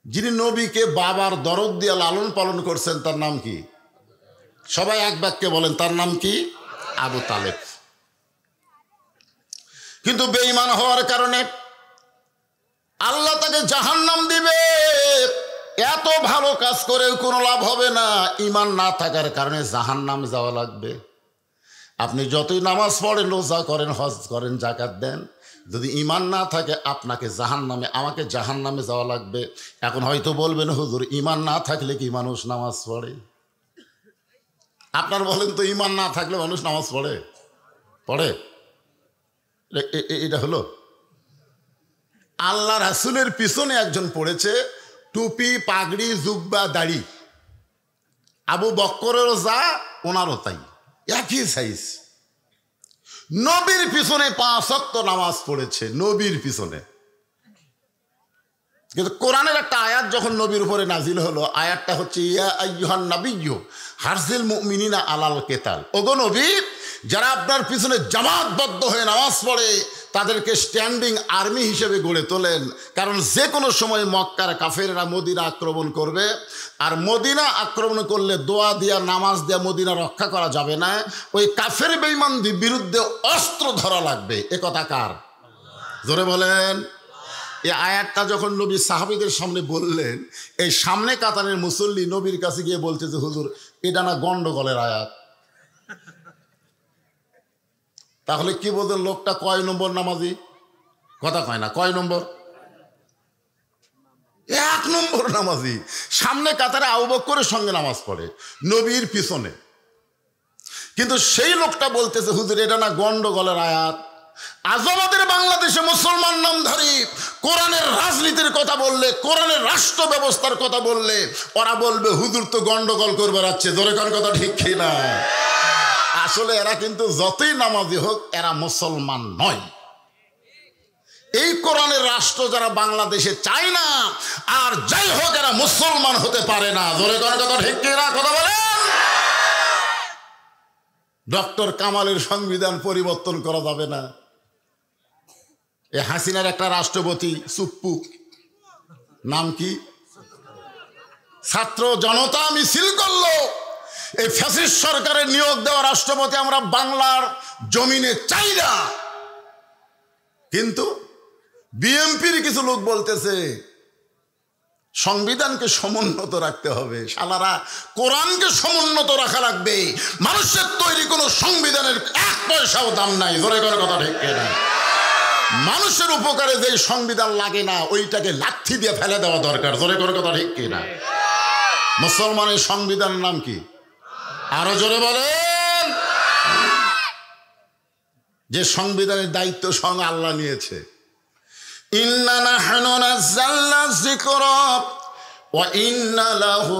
যিনি নবীকে বাবার দরদ দিয়ে লালন পালন করছেন তার নাম কি? সবাই এক বাক্যে বলেন, তার নাম কি? আবু তালেব। কিন্তু বেঈমান হওয়ার কারণে আল্লাহ তাকে জাহান্নাম দিবে। এত ভালো কাজ করেও কোনো লাভ হবে না, ঈমান না থাকার কারণে জাহান্নাম যাওয়া লাগবে। আপনি যতই নামাজ পড়েন, রোজা করেন, হজ করেন, যাকাত দেন, যদি ঈমান না থাকে আপনাকে জাহান্নামে, আমাকে জাহান্নামে যাওয়া লাগবে। এখন হয়তো বলবেন, হুজুর ঈমান না থাকলে কি মানুষ নামাজ পড়ে? আপনার বলেন তো, ঈমান না থাকলে মানুষ নামাজ পড়ে? পড়ে? এটা হলো আল্লাহ রাসূলের পিছনে একজন পড়েছে টুপি, পাগড়ি, জুব্বা, দাড়ি। আবু বক্করেরও যা, ওনারও তাই, একই সাইজ। নবীর পিছনে 5 ওয়াক্ত নামাজ পড়েছে, নবীর পিছনে। কিন্তু কোরআনের একটা আয়াত যখন নবীর উপরে নাজিল হলো, আয়াতটা হচ্ছে ইয়া আইয়ুহান নাবিয়্যু হারজিল মুমিনিনা আলাল কিতাল। ওগো নবী, যারা আপনার পিছনে জামাতবদ্ধ হয়ে নামাজ পড়ে তাদেরকে স্ট্যান্ডিং আর্মি হিসেবে গড়ে তোলেন। কারণ যে কোনো সময় মক্কার কাফেররা মদিনা আক্রমণ করবে, আর মদিনা আক্রমণ করলে দোয়া দিয়া, নামাজ দিয়া মদিনা রক্ষা করা যাবে না। ওই কাফের বেঈমানদের বিরুদ্ধে অস্ত্র ধরা লাগবে। এ কথা কার? জোরে বলেন। এই আয়াতটা যখন নবী সাহাবীদের সামনে বললেন, এই সামনে কাতারের মুসল্লি নবীর কাছে গিয়ে বলছে যে, হুজুর এটা না গন্ডগোলের আয়াত। তাহলে কি বলতেন, লোকটা কয় নম্বর নামাজি? কথা কয় না, কয় নম্বর? 1 নম্বর নামাজি। সামনে কাতারে আবু বকরের সঙ্গে নামাজ পড়ে, নবীর পিছনে। কিন্তু সেই লোকটা বলতেছে, হুজুর এটা না গন্ডগোলের আয়াত। আজ আমাদের বাংলাদেশে মুসলমান নামধারী কোরআনের রাজনীতির কথা বললে, কোরআনের রাষ্ট্র ব্যবস্থার কথা বললে ওরা বলবে হুজুর তো গন্ডগোল করবে রাখছে। ধরে কোন কথা ঠিক কি না? আসলে এরা কিন্তু যতই নামাজি হোক, এরা মুসলমান নয়। এই কোরআনের রাষ্ট্র যারা বাংলাদেশে চায় না, আর যাই হোক এরা মুসলমান হতে পারে না। ধরে কোন কথা ঠিক কি না? কথা বলেন। ডক্টর কামালের সংবিধান পরিবর্তন করা যাবে না। এ হাসিনার একটা রাষ্ট্রপতি চুপ্পু, নাম কি? ছাত্র জনতা মিছিল করলো। এই ফ্যাসিস্ট সরকারের নিয়োগ দেওয়া রাষ্ট্রপতি আমরা বাংলার জমিনে চাই না। কিন্তু বিএনপির কিছু লোক বলতেছে সংবিধানকে সমুন্নত রাখতে হবে। শালারা, কোরআনকে সমুন্নত রাখা লাগবে। মানুষের তৈরি কোনো সংবিধানের 1 পয়সাও দাম নাই। জোরে করে কথা ঠিক না? মানুষের উপকারে যে সংবিধান লাগে না, ওইটাকে লাথি দিয়ে ফেলে দেওয়া দরকার। জোরে করে কথা ঠিক না? মুসলমানের সংবিধানের নাম কি? আরো জোরে বলেন। যে সংবিধানের দায়িত্ব স্বয়ং আল্লাহ নিয়েছে। ইন্না নাহনু নাযালনা যিকরা ওয়া ইন্না লাহু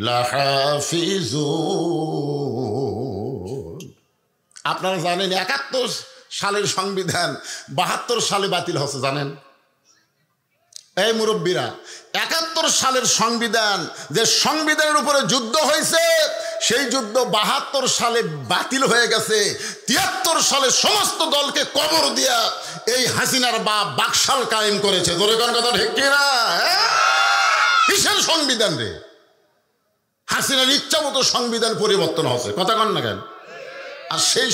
লাহাফিজুন। আপনারা জানেন 71 সালের সংবিধান 72 সালে বাতিল হচ্ছে, জানেন? এই মুরব্বীরা, 71 সালের সংবিধান, যে সংবিধানের উপরে যুদ্ধ হয়েছে, সেই যুদ্ধ 72 সালে বাতিল হয়ে গেছে। 73 সালে সমস্ত দলকে কবর দিয়া এই হাসিনার বাপ বাকশাল কায়েম করেছে। ধরে কোন কথা ঠিক কিনা? কিসের সংবিধান রে? হাসিনার ইচ্ছা মতো সংবিধান পরিবর্তন হচ্ছে। কথা কন না কেন? আর সেই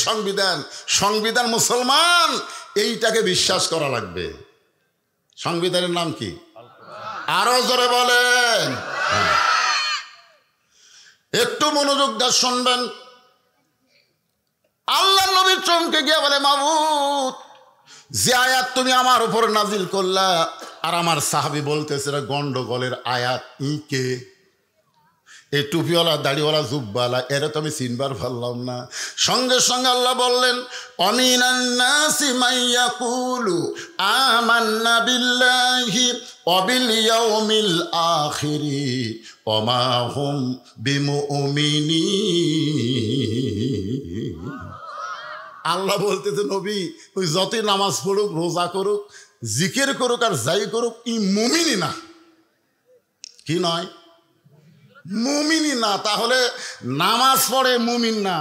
সংবিধান মুসলমান, এইটাকে বিশ্বাস করা লাগবে। সংবিধানের নাম কি? আরো জোরে বলেন। একটু মনোযোগ দিয়ে শুনবেন। আল্লাহ নবী চমকে গিয়ে বলে, মাবুদ, যে আয়াত তুমি আমার উপর নাজিল করলা, আর আমার সাহাবী বলতেছে গন্ডগোলের আয়াত। কে? এই টুপিওয়ালা, দাড়িওয়ালা, জুব্বালা, এরা তো আমি চিনবার পারলাম না। সঙ্গে সঙ্গে আল্লাহ বললেন, অমিনান নাসি মাইয়াকুলু আমান্না বিল্লাহি ওয়া বিল ইয়াউমিল আখিরি ওয়া মা হুম বিমুমিনিন। আল্লাহ বলতেছে, নবী ওই যতই নামাজ পড়ুক, রোজা করুক, জিকির করুক, আর যাই করুক, ই মুমিনি না। কি নয়? মুমিনি না। তাহলে নামাজ পড়ে মুমিন না,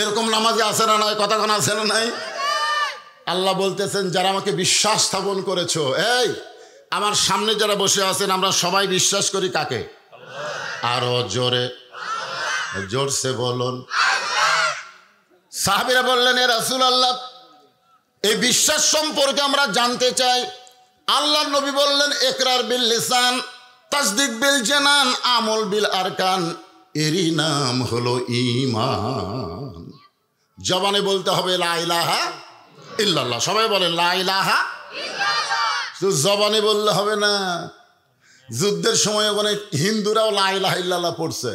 এরকম নামাজে আছে না নাই? কথা কোন আছে না নাই? আল্লাহ বলতেছেন, যারা আমাকে বিশ্বাস স্থাপন করেছো, এই আমার সামনে যারা বসে আছেন আমরা সবাই বিশ্বাস করি কাকে? আরো জোরে, জোরসে বলুন। সাহাবীরা বললেন, এ রাসূলুল্লাহ, এই বিশ্বাস সম্পর্কে আমরা জানতে চাই। আল্লাহর নবী বললেন, ইকরার বিল লিসান, তাসদিক বিল জানান, আমল বিল আরকান, এরই নাম হলো ঈমান। জবানে বলতে হবে লা ইলাহা ইল্লাল্লাহ। সবাই বলেন লা ইলাহা ইল্লাল্লাহ। শুধু জবানে বললে হবে না, যুদ্ধের সময় অনেক হিন্দুরাও লা ইলাহা ইল্লাল্লাহ পড়ছে।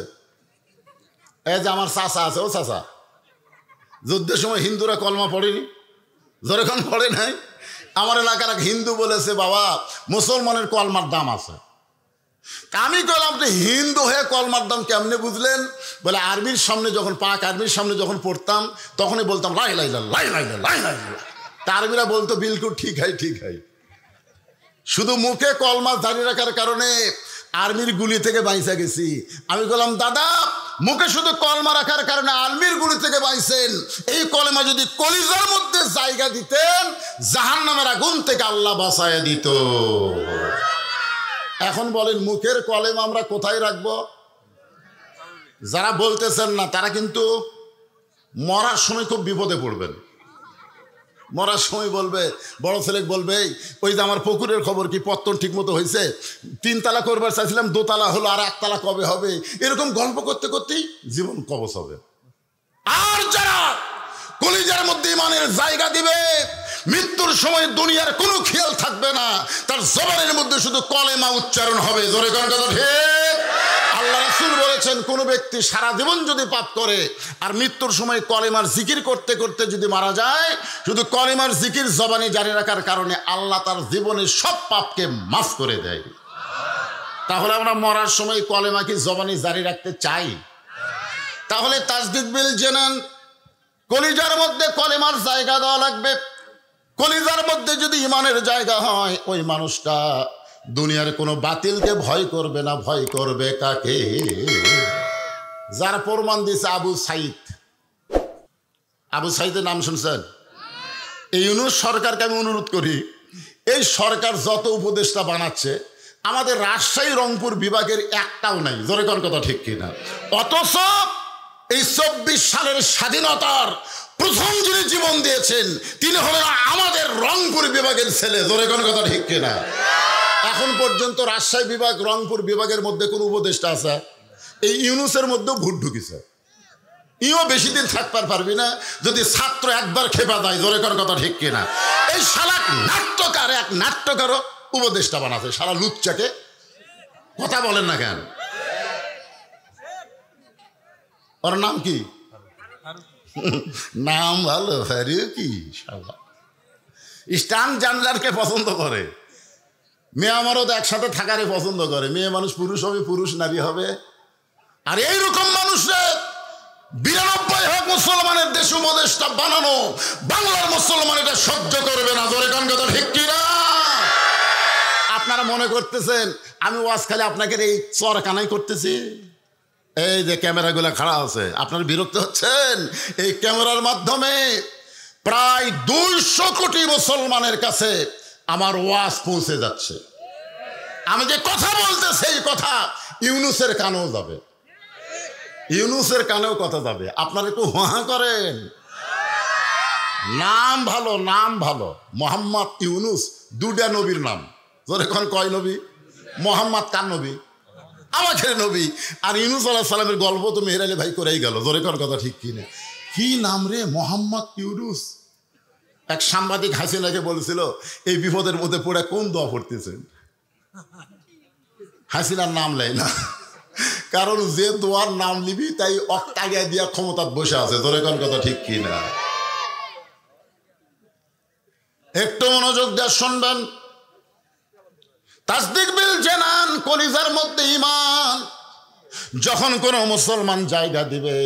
এই যে আমার চাচা আছে, ও চাচা, যুদ্ধের সময় হিন্দুরা কলমা পড়েনি? যখন পড়ে নাই, আমার এলাকার এক হিন্দু বলেছে, বাবা মুসলমানের কলমার দাম আছে। আমি কলম, আপনি হিন্দু হয়ে কলমার দাম কেমনে বুঝলেন? বলে আর্মির সামনে যখন, পাক আর্মির সামনে যখন পড়তাম তখনই বলতাম লা ইলাহা ইল্লাল্লাহ, লা ইলাহা ইল্লাল্লাহ, লা ইলাহা ইল্লাল্লাহ। তা আর্মিরা বলতো বিলকুল ঠিক হয়, ঠিক হয়। শুধু মুখে কলমা দাঁড়িয়ে রাখার কারণে আর্মির গুলি থেকে বাইসা গেছি। আমি বললাম, দাদা মুখে শুধু কলমা রাখার কারণে আর্মির গুলি থেকে বাইছেন, এই কলমা যদি কলিজার মধ্যে জায়গা দিতেন জাহান্নামের আগুন থেকে আল্লাহ বাঁচায় দিত। এখন বলেন মুখের কলমা আমরা কোথায় রাখবো? যারা বলতেছেন না তারা কিন্তু মরার সময় খুব বিপদে পড়বেন। মরার সময় বলবে, বড় ছেলে বলবে, ওই যে আমার পুকুরের খবর কি, পত্তন ঠিক মতো হয়েছে, 3 তালা করবার চাইছিলাম 2 তালা হলো, আর 1 তালা কবে হবে, এরকম গল্প করতে করতেই জীবন কবচ হবে। আর যারা কলিজার মধ্যে ইমানের জায়গা দিবে, মৃত্যুর সময় দুনিয়ার কোনো খেয়াল থাকবে না, তার জবানের মধ্যে শুধু কলেমা উচ্চারণ হবে। জোরে কোন কথা ঠিক? আল্লাহ রাসূল বলেছেন, কোন ব্যক্তি সারা জীবন যদি পাপ করে আর মৃত্যুর সময় কলেমার জিকির করতে করতে যদি মারা যায়, শুধু কলেমার জিকির জবানে জারি রাখার কারণে আল্লাহ তার জীবনের সব পাপকে মাফ করে দেয়। তাহলে আমরা মরার সময় কলেমা কি জবানে জারি রাখতে চাই? তাহলে তাসদিক বিল জানান, কলিজার মধ্যে কলেমার জায়গা দেওয়া লাগবে। কলিজার মধ্যে যদি ইমানের জায়গা হয়, ওই মানুষটা দুনিয়ার কোনো বাতিলকে ভয় করবে না, ভয় করবে কাকে? যার প্রমাণ দিয়েছে আবু সাইদ। আবু সাইদের নাম শুনছেন? এই ইউনূস সরকারকে আমি অনুরোধ করি, এই সরকার যত উপদেষ্টা বানাচ্ছে আমাদের রাজশাহী রংপুর বিভাগের একটাও নাই। জোরে কোন কথা ঠিক কিনা? অথচ এই 24 সালের স্বাধীনতার প্রথম যিনি জীবন দিয়েছেন তিনি হলেন আমাদের রংপুর বিভাগের ছেলে। জোরে কোন কথা ঠিক কিনা? এখন পর্যন্ত রাজশাহী বিভাগ, রংপুর বিভাগের মধ্যে কোন উপদেষ্টা আছে? এই ইউনূসের মধ্যেও ভুট ঢুকিছে। ইও বেশি দিন থাকতে পারবি না যদি ছাত্র একবার খেপা দেয়। জোরে কোন কথা ঠিক কিনা? এই শালা নাট্যকার, এক নাট্যকারও উপদেষ্টা বানাচ্ছে। শালা লুচ্চাকে কথা বলেন না কেন? ওর নাম কি? নাম ভালো, ফারুকি। শালা স্টান জানলারকে পছন্দ করে, মেয়ে আমারও তো একসাথে থাকারে পছন্দ করে। মেয়ে মানুষ পুরুষ হবে, পুরুষ নারী হবে। আর এইরকম মানুষের 92 ভাগ মুসলমানের দেশ উপদেষ্টা বানানো, বাংলার মুসলমান এটা সহ্য করবে না। জোরে কোন কথা ঠিক কিনা? আপনারা মনে করতেছেন আমি ওয়াজ খালি আপনাকে এই চরকানাই করতেছি? এই যে ক্যামেরাগুলো খাড়া আছে, আপনারা বিরক্ত হচ্ছেন? এই ক্যামেরার মাধ্যমে প্রায় 200 কোটি মুসলমানের কাছে আমার ওয়াজ পৌঁছে যাচ্ছে। আমি যে কথা বলতেছি এই কথা ইউনূসের কানেও যাবে, ইউনূসের কানেও কথা যাবে। আপনারা একটু হাঁ করেন। নাম ভালো, নাম ভালো। মোহাম্মদ ইউনূস, 2টা নবীর নাম। জোরে কোন কয় নবী? মোহাম্মদ কার নবী? আমাদের নবী। আর ইউনূস আলাইহিস সালামের গল্প তো মেহের আলী ভাই করেই গেল। জোরে কোন কথা ঠিক কিনা? কি নাম রে, মোহাম্মদ ইউনূস। এক সাংবাদিক হাসিনাকে বলেছিল, এই বিপদের মধ্যে পড়ে কোন দোয়া পড়তেছেন? হাসিনার নাম নেয় না, কারণ যে দোয়ার নাম নিবি তাই অক্টাগিয়া দিয়া ক্ষমতা বসে আছে। তোর কোন কথা ঠিক কিনা? একটু মনোযোগ দিয়ে শুনবেন। তাসদিক বিল জানান, কলিজার মধ্যে ঈমান। যখন কোনো মুসলমান জায়গা দিবে,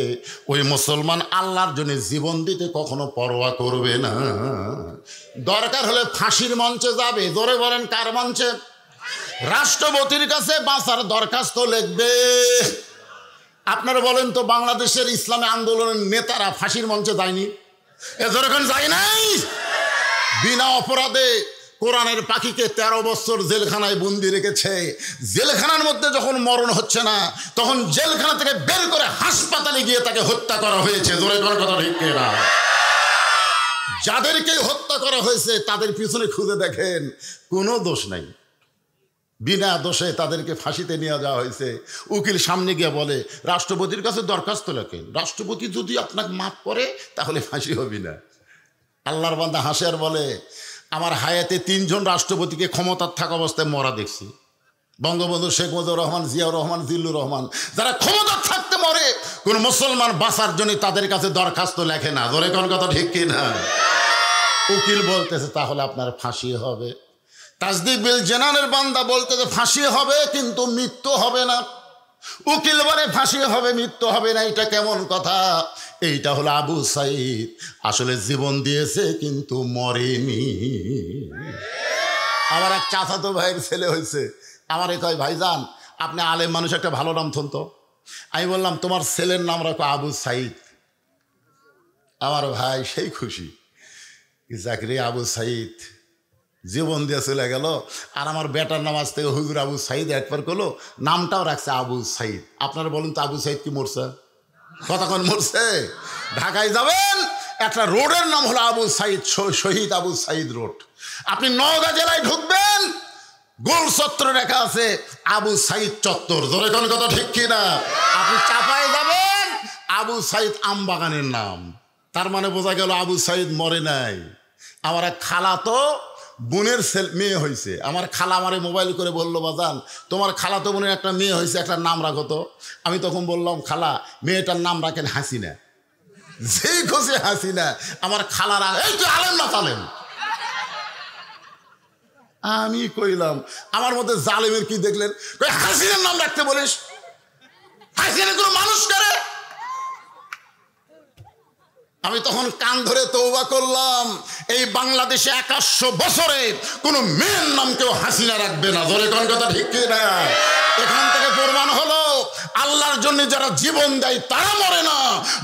ওই মুসলমান আল্লাহর জন্য জীবন দিতে কখনো পরোয়া করবে না। দরকার হলে ফাঁসির মঞ্চে যাবে। জোরে বলেন কার মঞ্চে? রাষ্ট্রপতির কাছে বাঁচার দরখাস্ত লিখবে। আপনারা বলেন তো, বাংলাদেশের ইসলামী আন্দোলনের নেতারা ফাঁসির মঞ্চে যায়নি? এ জোরে কোন যায় নাই? বিনা অপরাধে কোরআনের পাখিকে 13 বছর জেলখানায় বন্দি রেখেছে। জেলখানার মধ্যে যখন মরণ হচ্ছে না, তখন জেলখানা থেকে বের করে হাসপাতালে গিয়ে তাকে হত্যা করা হয়েছে। জোরে করার কথা ঠিক না? যাদেরকে হত্যা করা হয়েছে তাদের পিছনে খুঁজে দেখেন, কোনো দোষ নাই, বিনা দোষে তাদেরকে ফাঁসিতে নিয়ে যাওয়া হয়েছে। উকিল সামনে গিয়ে বলে, রাষ্ট্রপতির কাছে দরখাস্ত লেখেন, রাষ্ট্রপতি যদি আপনাকে মাফ করে তাহলে ফাঁসি হবি না। আল্লাহর বান্দা হাসে আর বলে, আমার হায়াতে 3 জন রাষ্ট্রপতিকে ক্ষমতার থাকা অবস্থায় মরা দেখছি। বঙ্গবন্ধু শেখ মুজিবুর রহমান, জিয়াউর রহমান, জিল্লুর রহমান, যারা ক্ষমতার থাকতে মরে, কোন মুসলমান বাঁচার জন্য তাদের কাছে দরখাস্ত লেখে না। ধরে কোন কথা ঠিক কিনা? উকিল বলতেছে তাহলে আপনার ফাঁসি হবে। তাসদিক বিল জেনানের বান্দা বলতেছে ফাঁসি হবে কিন্তু মৃত্যু হবে না। উকিল বলে ফাঁসি হবে মৃত্যু হবে না, এটা কেমন কথা? এইটা হলো আবু সাইদ, আসলে জীবন দিয়েছে কিন্তু মরেনি। আমার এক চাচাতো ভাইয়ের ছেলে হয়েছে, আমার কয় ভাইজান আপনি আলেম মানুষ, একটা ভালো নাম থন তো। আমি বললাম তোমার ছেলের নাম রাখো আবু সাইদ। আমার ভাই সেই খুশি, চাকরি আবু সাইদ, জীবন দিয়ে চলে গেল। আর আমার বেটার নাম আজ থেকে হুজুর আবু সাইদ একবার করলো, নামটাও রাখছে আবু সাইদ। আপনারা বলুন তো আবু সাইদ কি মরছে? কতক্ষণ মরছে? ঢাকায় যাবেন, একটা রোডের নাম হলো আবু সাইদ, শহীদ আবু সাইদ রোড। আপনি নওগাঁ জেলায় ঢুকবেন, গোল চত্বর রেখা আছে আবু সাইদ চত্বর। ধরে কোন কথা ঠিক কিনা? আপনি চাপায় যাবেন, আবু সাইদ আমবাগানের নাম। তার মানে বোঝা গেল আবু সাইদ মরে নাই। আমার এক খালা তো বোনের মেয়ে হয়েছে। আমার খালা আমারে মোবাইল করে বললো, বাজান তোমার খালা তো বোনের একটা মেয়ে হয়েছে, একটা নাম রাখো তো। আমি তখন বললাম, খালা মেয়েটার নাম রাখেন হাসিনা। যেই খুশি হাসিনা। আমার খালারা, এই তুই আলেম না তালেম? আমি কইলাম আমার মধ্যে জালেমের কি দেখলেন? হাসিনার নাম রাখতে বলিস? হাসিনা কোনো মানুষ করে? আমি তখন কান ধরে তওবা করলাম, এই বাংলাদেশে 100 বছরে কোনো মেয়ের নাম কেউ হাসিনা রাখবে না। ধরে কোন কথা ঠিক না? এখান থেকে প্রমাণ হলো আল্লাহর জন্য যারা জীবন দেয় তারা মরে না,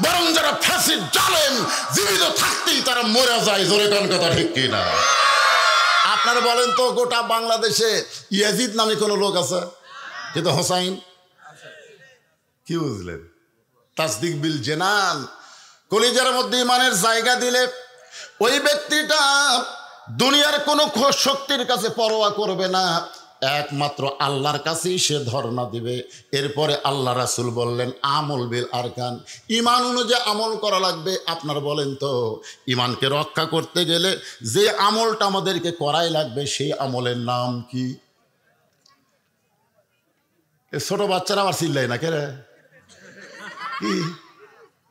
বরং যারা ফাঁসির জালেম জীবিত থাকতেই তারা মরে যায়। ধরে কোন কথা ঠিক না? আপনারা বলেন তো, গোটা বাংলাদেশে ইয়াজিদ নামে কোনো লোক আছে? কিন্তু হোসাইন কি বুঝলেন? তাসদিক বিল জেনান, কলিজার মধ্যে ইমানের জায়গা দিলে ওই ব্যক্তিটা দুনিয়ার কোনো শক্তির কাছে পরোয়া করবে না, একমাত্র আল্লাহর কাছেই সে ধর্ণা দিবে। এরপরে আল্লাহ রাসূল বললেন আমল বিল আরকান, ইমান অনুযায়ী আমল করা লাগবে। আপনার বলেন তো, ইমানকে রক্ষা করতে গেলে যে আমলটা আমাদেরকে করাই লাগবে সেই আমলের নাম কি? ছোট বাচ্চারা আবার চিল্লাই না, কে রে? কি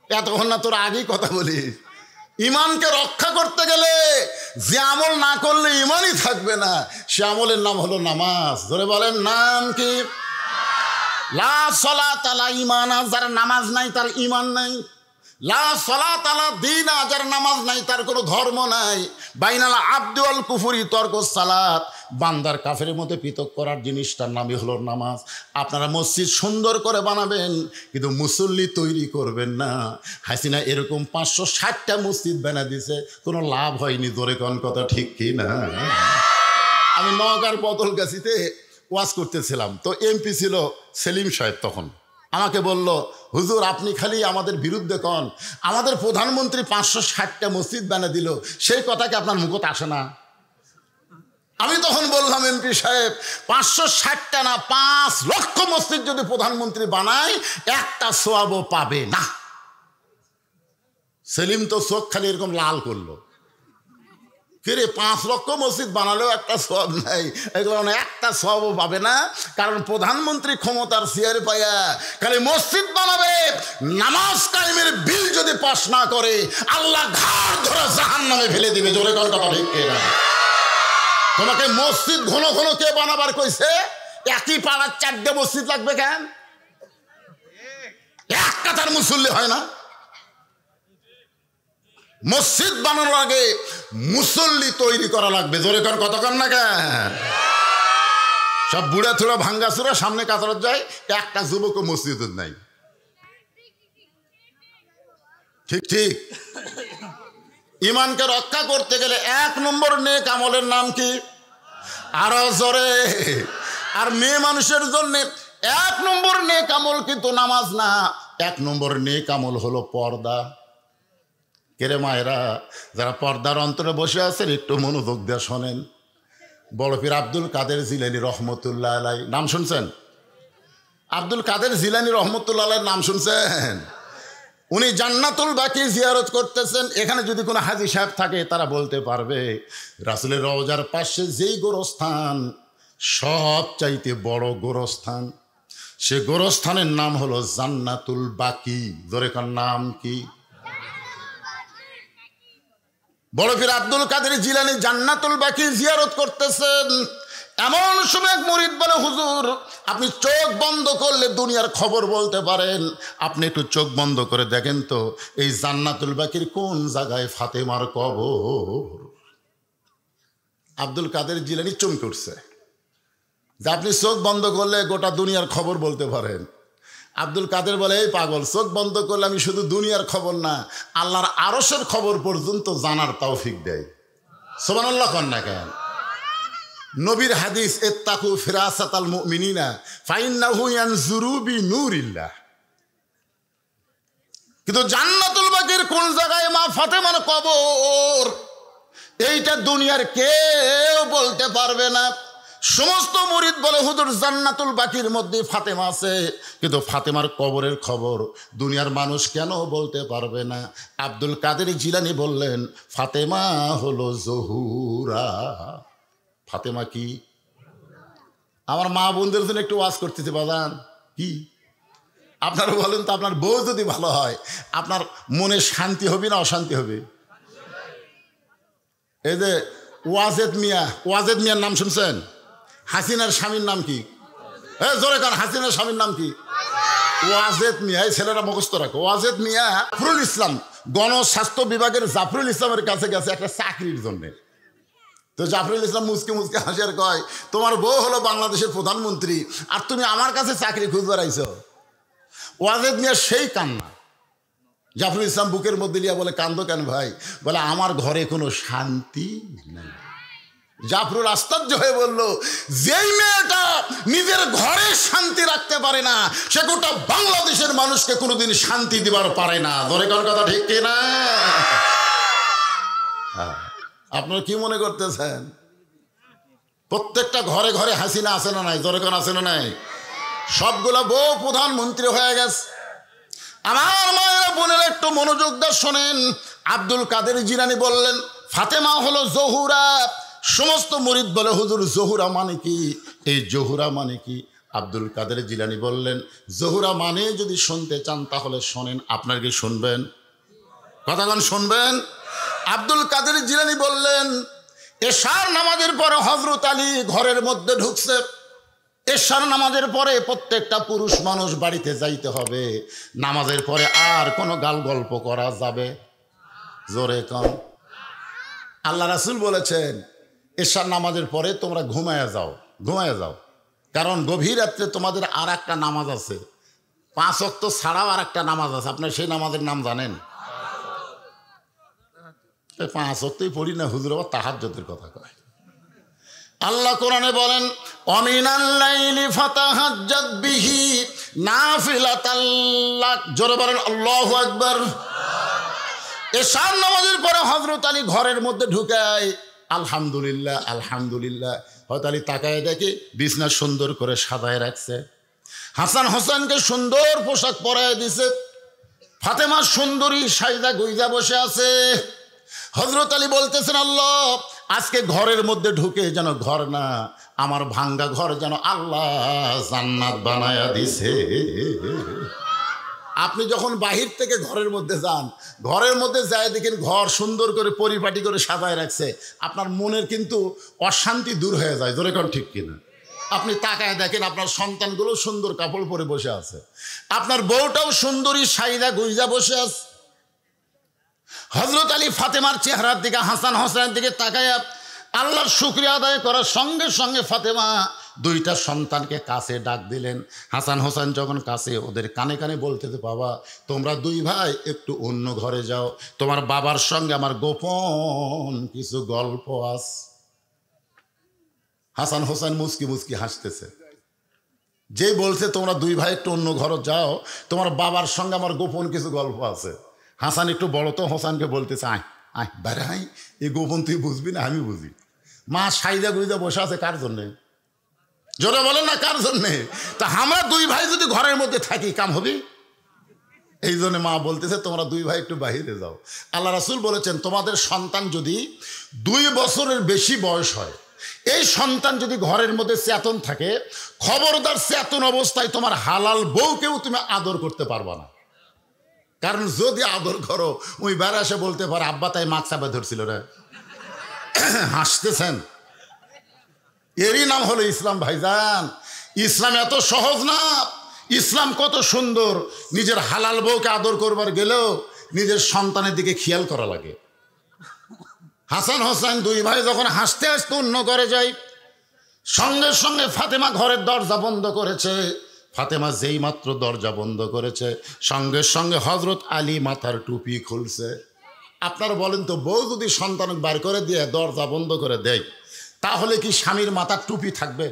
এতক্ষণ না তোর আগেই কথা বলিস? ইমানকে রক্ষা করতে গেলে যে আমল না করলে ইমানই থাকবে না, সে আমলের নাম হলো নামাজ। ধরে বলেন নাম কি? লা সালাত আলা ঈমান, যার নামাজ নাই তার ঈমান নাই। লা সালাত আলা দীন, যার নামাজ নাই তার কোনো ধর্ম নাই। বাইনাল আবদি ওয়াল কুফরি তরকুস সালাত, বান্দার কাফেরের মধ্যে পৃথক করার জিনিসটার নামই হলো নামাজ। আপনারা মসজিদ সুন্দর করে বানাবেন কিন্তু মুসল্লি তৈরি করবেন না। হাসিনা এরকম 560টা মসজিদ বানা দিছে, কোনো লাভ হয়নি। ধরে কোন কথা ঠিক কি না? আমি নওগাঁর বদলগাছিতে ওয়াজ করতেছিলাম, তো এমপি ছিল সেলিম সাহেব। তখন আমাকে বলল, হুজুর আপনি খালি আমাদের বিরুদ্ধে কন, আমাদের প্রধানমন্ত্রী 560টা মসজিদ বানা দিল, সেই কথা কি আপনার মুখত আসে না? আমি তখন বললাম, এমপি সাহেব 560টা না 5 লক্ষ মসজিদ যদি প্রধানমন্ত্রী বানায় একটা সওয়াবও পাবে না। সেলিম তো চোখ খালি এরকম লাল করলো, কিরে 5 লক্ষ মসজিদ বানালেও একটা সওয়াব নাই? একটা সওয়াবও পাবে না, কারণ প্রধানমন্ত্রী ক্ষমতার চেয়ারে পাইয়া খালি মসজিদ বানাবে, নামাজ কায়েমের বিল যদি পাস না করে আল্লাহ ঘাড় ধরে জাহান্নামে ফেলে দিবে। জোরে কোন কথা ঠিক না? তোমাকে মসজিদ ঘন ঘন কে বানাবার কইছে? একই পাড়ার 4টে মসজিদ লাগবে কেন? এক কাতার মুসল্লি হয় না? মসজিদ বানানোর আগে মুসল্লি তৈরি করা লাগবে। জোরে কোন কথা কন না কেন? সব বুড়া থুড়া ভাঙ্গা চুরা সামনে কাতারত যায়, একটা যুবক মসজিদ নাই। ঠিক ঠিক। ইমানকে রক্ষা করতে গেলে 1 নম্বর নেক আমলের নাম কি? আরো জোরে। আর মেয়ে মানুষের জন্য 1 নম্বর নেক আমল কিন্তু নামাজ না, 1 নম্বর নেক আমল হলো পর্দা। কেরে মায়েরা, যারা পর্দার অন্তরে বসে আছেন একটু মনোযোগ দিয়ে শোনেন। বড় পীর আব্দুল কাদের জিলানী রহমতুল্লাহ আলাই নাম শুনছেন? আব্দুল কাদের জিলানী রহমতুল্লাহ আলাইর নাম শুনছেন? উনি জান্নাতুল বাকি জিয়ারত করতেছেন। এখানে যদি কোনো হাজী সাহেব থাকে তারা বলতে পারবে রাসূলের রওজার পাশে যেই গোরস্থান সব চাইতে বড় গোরস্থান, সে গোরস্থানের নাম হলো জান্নাতুল বাকি। জোরে কার নাম কি? বড় পীর আব্দুল কাদের জিলানী জান্নাতুল বাকি জিয়ারত করতেছেন। এমন সময় এক মুরিদ বলে, হুজুর আপনি চোখ বন্ধ করলে দুনিয়ার খবর বলতে পারেন, আপনি একটু চোখ বন্ধ করে দেখেন তো এই জান্নাতুল বাকির কোন জায়গায় ফাতেমার কবর। আব্দুল কাদের জিলানী চমকে উঠছে যে আপনি চোখ বন্ধ করলে গোটা দুনিয়ার খবর বলতে পারেন। আব্দুল কাদের বলে, এই পাগল, চোখ বন্ধ করলে আমি শুধু দুনিয়ার খবর না, আল্লাহর আরশের খবর পর্যন্ত জানার তৌফিক দেয়। সুবহানাল্লাহ কন না কেন? নবীর হাদিস, ইত্তাকু ফিরাসাতাল মুমিনিনা ফাইন্নাহু ইয়ানজুরু বিনূরিল্লাহ। কিন্তু জান্নাতুল বাকির কোন জায়গায় মা ফাতেমার কবর এইটা দুনিয়ার কেউ বলতে পারবে না। সমস্ত মুরিদ বলে, হুজুর জান্নাতুল বাকির মধ্যে ফাতেমা আছে, কিন্তু ফাতেমার কবরের খবর দুনিয়ার মানুষ কেন বলতে পারবে না? আব্দুল কাদের জিলানী বললেন, ফাতেমা হলো জহুরা। ফাতেমা কি? আমার মা বোনদের জন্য একটু ওয়াজ করতেছে বাজান। কি আপনারা বলেন তো, আপনার বউ যদি ভালো হয় আপনার মনে শান্তি হবে না অশান্তি হবে? এই যে ওয়াজেদ মিয়া, ওয়াজেদ মিয়ার নাম শুনছেন? হাসিনার স্বামীর নাম কি? জোরে কারণ হাসিনার স্বামীর নাম কি? ওয়াজেদ মিয়া। এই ছেলেরা মুখস্থ রাখো। ওয়াজেদ মিয়া জাফরুল ইসলাম, গণস্বাস্থ্য বিভাগের জাফরুল ইসলামের কাছে গেছে একটা চাকরির জন্যে। তো জাফরুল ইসলাম মুসকে মুসকে হাসিয়ার কয়, তোমার বউ হলো বাংলাদেশের প্রধানমন্ত্রী আর তুমি আমার কাছে চাকরি খুঁজবার আইছো। ওয়াজেদ মিয়া সেই কান্না। জাফরুল ইসলাম বুকের মধ্যে লিয়া বলে, কান্দো কেন ভাই? বলে, আমার ঘরে কোনো শান্তি নেই। জাফরুল আশ্চর্য হয়ে বলল, যেই মেয়েটা নিজের ঘরে শান্তি রাখতে পারে না সে গোটা বাংলাদেশের মানুষকে কোনোদিন শান্তি দিবার পারে না। ধরে কোন কথা ঠিক কিনা? আপনারা কি মনে করতেছেন? প্রত্যেকটা ঘরে ঘরে হাসিনা আছে না নাই? জোরে কোন আছে না নাই? সবগুলা বউ প্রধানমন্ত্রী হয়ে গেছে। আমার মায়েরা বোনেরা একটু মনোযোগ দিয়ে শোনেন। আব্দুল কাদের জিলানী বললেন, ফাতেমা হলো জহুরা। সমস্ত মুরিদ বলে, হুজুর জহুরা মানে কি? এই জহুরা মানে কি? আব্দুল কাদের জিলানী বললেন, জহুরা মানে যদি শুনতে চান তাহলে শোনেন। আপনার কি শুনবেন? কথাগণ শুনবেন? আব্দুল কাদের জিলানী বললেন, এশার নামাজের পরে হযরত আলী ঘরের মধ্যে ঢুকছে। এশার নামাজের পরে প্রত্যেকটা পুরুষ মানুষ বাড়িতে যাইতে হবে। নামাজের পরে আর কোনো গাল গল্প করা যাবে? জোরে কম। আল্লাহ রাসূল বলেছেন, এশার নামাজের পরে তোমরা ঘুমায়া যাও, ঘুমায়া যাও। কারণ গভীর রাত্রে তোমাদের আর একটা নামাজ আছে, 5 ওয়াক্ত ছাড়াও আর একটা নামাজ আছে। আপনার সেই নামাজের নাম জানেন? 5 ওয়াক্তই পড়ি না হুজুর, আবার তাহাজ্জুদের কথা কয়। আল্লাহ কোরআনে বলেন, অমিনাল লাইলি ফাতাহাজ্জাদ বিহি নাফিলাতাল লাক। জোরে বলেন আল্লাহু আকবার। এশার নামাজের পরে হযরত আলী ঘরের মধ্যে ঢুকায়, আলহামদুলিল্লাহ আলহামদুলিল্লাহ। হযরত আলী তাকায় দেখে বিছনা সুন্দর করে সাজায় রাখছে, হাসান হোসেনকে সুন্দর পোশাক পরায় দিছে, ফাতেমা সুন্দরী সাইদা গুইজা বসে আছে। হযরত আলী বলতেছেন, আল্লাহ আজকে ঘরের মধ্যে ঢুকে যেন ঘর না, আমার ভাঙ্গা ঘর যেন আল্লাহ জান্নাত বানায়া দিছে। আপনি যখন বাহির থেকে ঘরের মধ্যে যান, ঘরের মধ্যে যায় দেখেন ঘর সুন্দর করে পরিপাটি করে সাজায় রাখছে, আপনার মনের কিন্তু অশান্তি দূর হয়ে যায়। জোরে কোন ঠিক কিনা? আপনি তাকায় দেখেন আপনার সন্তানগুলো সুন্দর কাপড় পরে বসে আছে, আপনার বউটাও সুন্দরী সাইদা গুইজা বসে আছে। হযরত আলী ফাতেমার চেহারার দিকে, হাসান হোসেনের দিকে তাকায়া আল্লাহর শুকরিয়া আদায় করার সঙ্গে সঙ্গে ফাতেমা 2টা সন্তানকে কাছে ডাক দিলেন। হাসান হোসেন যখন কাছে, ওদের কানে কানে বলতেছে, বাবা তোমরা 2 ভাই একটু অন্য ঘরে যাও, তোমার বাবার সঙ্গে আমার গোপন কিছু গল্প আছে। হাসান হোসেন মুচকি মুচকি হাসতেছে। যেই বলছে তোমরা দুই ভাই একটু অন্য ঘরে যাও, তোমার বাবার সঙ্গে আমার গোপন কিছু গল্প আছে। হাসান একটু বড় তো, হোসেনকে বলতেছে আয় আয় বাইরে আয়, এই গোপন তুই বুঝবি না আমি বুঝি। মা সাইজা গুইজা বসে আছে কার জন্যে? জোরে বলেন না কার জন্যে? তা আমরা দুই ভাই যদি ঘরের মধ্যে থাকি কাম হবে? এই জন্য মা বলতেছে তোমরা দুই ভাই একটু বাহিরে যাও। আল্লাহ রাসূল বলেছেন তোমাদের সন্তান যদি 2 বছরের বেশি বয়স হয়, এই সন্তান যদি ঘরের মধ্যে চেতন থাকে, খবরদার চেতন অবস্থায় তোমার হালাল বউকেও তুমি আদর করতে পারবা না। কারণ যদি আদর করো ওই বেড়া এসে বলতে পারে আব্বা তাই মাছ চাপে ধরছিল রে। হাসতেছেন, এরই নাম হলো ইসলাম। ভাইজান, ইসলাম এত সহজ না। ইসলাম কত সুন্দর। নিজের হালাল বউকে আদর করবার গেলেও নিজের সন্তানের দিকে খেয়াল করা লাগে। হাসান হোসেন দুই ভাই যখন হাসতে হাসতে অন্য ঘরে যায়, সঙ্গে সঙ্গে ফাতেমা ঘরের দরজা বন্ধ করেছে। ফাতেমা যেই মাত্র দরজা বন্ধ করেছে, সঙ্গে সঙ্গে হজরত আলী মাথার টুপি খুলছে। আপনারা বলেন তো, বউ যদি সন্তান বার করে দিয়ে দরজা বন্ধ করে দেয়, তাহলে কি স্বামীর মাথার টুপি থাকবে?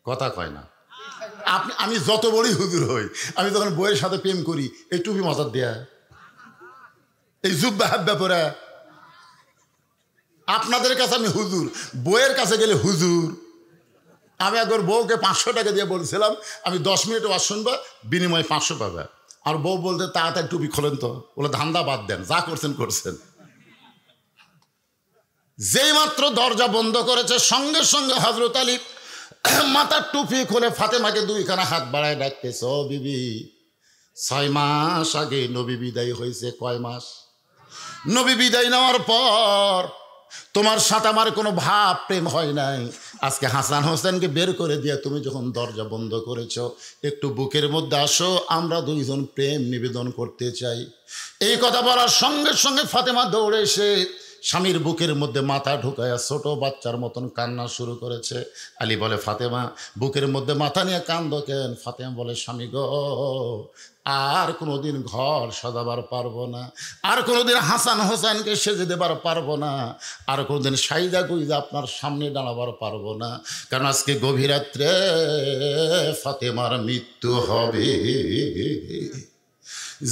কথা কয় না। আমি যত বড়ই হুজুর হই, আমি যখন বউয়ের সাথে প্রেম করি, এই টুপি মাথার দেয়া, এই জুব্বা হাব্বা পরে। আপনাদের কাছে আমি হুজুর, বউয়ের কাছে গেলে হুজুর। আমি একবার বউকে 500 টাকা দিয়ে বলছিলাম আমি 10 মিনিট ওয়াজ শুনবা, বিনিময়ে 500 পাবে। আর বউ বলতে তাড়াতাড়ি টুপি খোলেন তো, বলে ধান্দা বাদ দেন, যা করছেন করছেন। যেই মাত্র দরজা বন্ধ করেছে, সঙ্গে সঙ্গে হযরত আলী মাথার টুপি খুলে ফাতেমাকে 2খানা হাত বাড়ায় ডাকতেছে, ও বিবি, 6 মাস আগে নবী বিদায় হয়েছে। কয় মাস? নবী বিদায় নেওয়ার পর তোমার সাথে আমার কোনো ভাব প্রেম হয় নাই। আজকে হাসান হোসেনকে বের করে দিয়ে তুমি যখন দরজা বন্ধ করেছো, একটু বুকের মধ্যে আসো, আমরা দুইজন প্রেম নিবেদন করতে চাই। এই কথা বলার সঙ্গে সঙ্গে ফাতেমা দৌড়ে এসে স্বামীর বুকের মধ্যে মাথা ঢুকায়া ছোট বাচ্চার মতন কান্না শুরু করেছে। আলী বলে, ফাতেমা বুকের মধ্যে মাথা নিয়ে কান্দো কেন? ফাতেমা বলে, স্বামী গো, আর কোনোদিন ঘর সাজাবার পারবো না, আর কোনোদিন হাসান হোসেনকে সেজে দেবার পারবো না, আর কোনোদিন সাইদা গুইজা আপনার সামনে দাঁড়াবার পারবো না। কারণ আজকে গভীর রাত্রে ফাতেমার মৃত্যু হবে।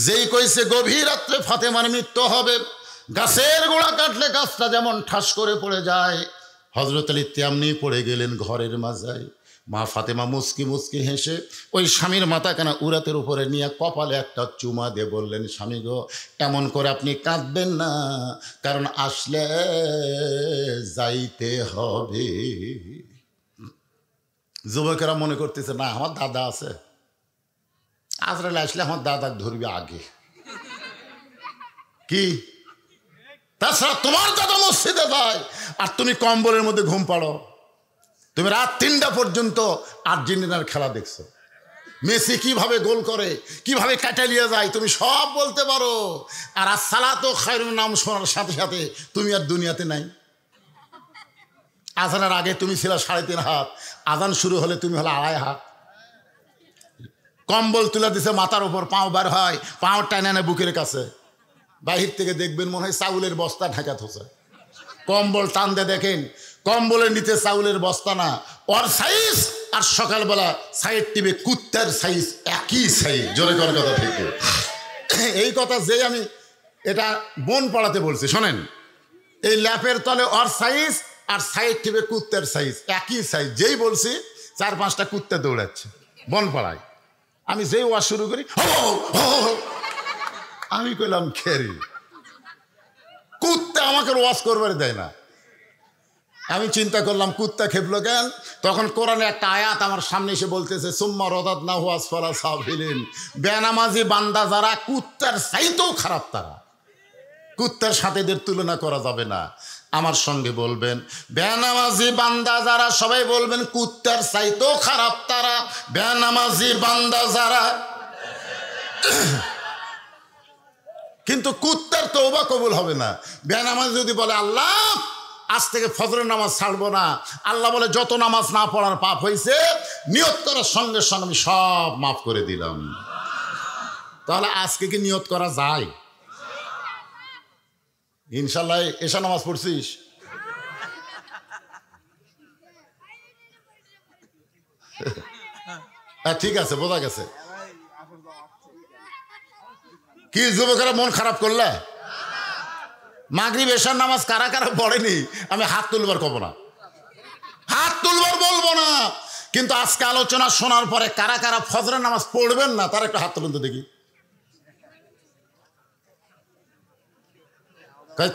যেই কইছে গভীর রাত্রে ফাতেমার মৃত্যু হবে, গাছের গোড়া কাটলে গাছটা যেমন ঠাস করে পড়ে যায়, হযরত আলী তেমনি পড়ে গেলেন ঘরের মাঝায়। মা ফাতেমা মুচকি মুচকি হেসে ওই স্বামীর মাথাখানা উরাতের উপরে নিয়ে কপালে একটা চুমা দিয়ে বললেন, স্বামী গো, এমন করে আপনি কাঁদবেন না, কারণ আসলে যাইতে হবে। যুবকেরা মনে করতেছে, না আমার দাদা আছে, আজরাইল আসলে আমার দাদা ধরবে আগে। কি তাছাড়া তোমার দাদা মসজিদে যায় আর তুমি কম্বলের মধ্যে ঘুম পাড়ো। তুমি রাত 3টা পর্যন্ত আর্জেন্টিনার খেলা দেখছো, মেসি কিভাবে গোল করে, কিভাবে কাটালিয়ে যায়, তুমি সব বলতে পারো। আর আসসালাতু খায়রুন নাম শোনার সাথে সাথে তুমি আর দুনিয়াতে নাই। আজানের আগে তুমি ছিল 3.5 হাত, আজান শুরু হলে তুমি হলো 2.5 হাত। কম্বল তুলে দিছে মাথার উপর, পাও বার হয়, পাও টানে না বুকের কাছে, বাহির থেকে দেখবেন মনে হয় চাউলের বস্তা ঢাকা থোছে। কম্বল টান দিয়ে দেখেন, কম্বলের নিচে চাউলের বস্তা না, ওর সাইজ আর সকালবেলা সাইড টিভি কুত্তার সাইজ একই সাইজ। জোরে করার কথা ঠিক। এই কথা যেই আমি এটা বোন পড়াতে বলছি, শোনেন, এই ল্যাপের তলে ওর সাইজ আর সাইড টিভি কুত্তার সাইজ একই সাইজ। যেই বলছি 4-5টা কুত্তা দৌড়াচ্ছে বন পাড়ায়। আমি যেই ওয়াজ শুরু করি, আমি কইলাম খেরি, কুত্তা আমাকে ওয়াজ করবার দেয় না। আমি চিন্তা করলাম কুত্তা খেপলো কেন? তখন কোরআনে একটা আয়াত আমার সামনে এসে বলতেছে, সুম্মা রাদাদনাহু আসফালা সাফিলিন, বেনামাজি বান্দা যারা কুত্তার চাইতেও খারাপ, তারা কুত্তার সাথে এদের তুলনা করা যাবে না। আমার সঙ্গে বলবেন, বেনামাজি বান্দা যারা, সবাই বলবেন কুত্তার চাইতেও খারাপ তারা, বেনামাজি বান্দা যারা। কিন্তু কুত্তার তওবা কবুল হবে না। বেনামাজি যদি বলে আল্লাহ আজ থেকে ফজরের নামাজ ছাড়বো না, আল্লাহ বলে যত নামাজ না পড়ার পাপ হয়েছে নিয়ত করার সঙ্গে সঙ্গে আমি সব মাফ করে দিলাম। তাহলে আজকে কি নিয়ত করা যায়? ইনশাল্লাহ। এশা নামাজ পড়ছিস? ঠিক আছে, বোঝা গেছে। কি যুবকেরা মন খারাপ করলে? মাগরিব এশার নামাজ কারা কারা পড়েনি আমি হাত তুলবার কব না, হাত তুলবার বলবো না, কিন্তু আজকে আলোচনা শোনার পরে কারা কারা ফজরের নামাজ পড়বেন না তার একটা হাত তুলুন তো দেখি।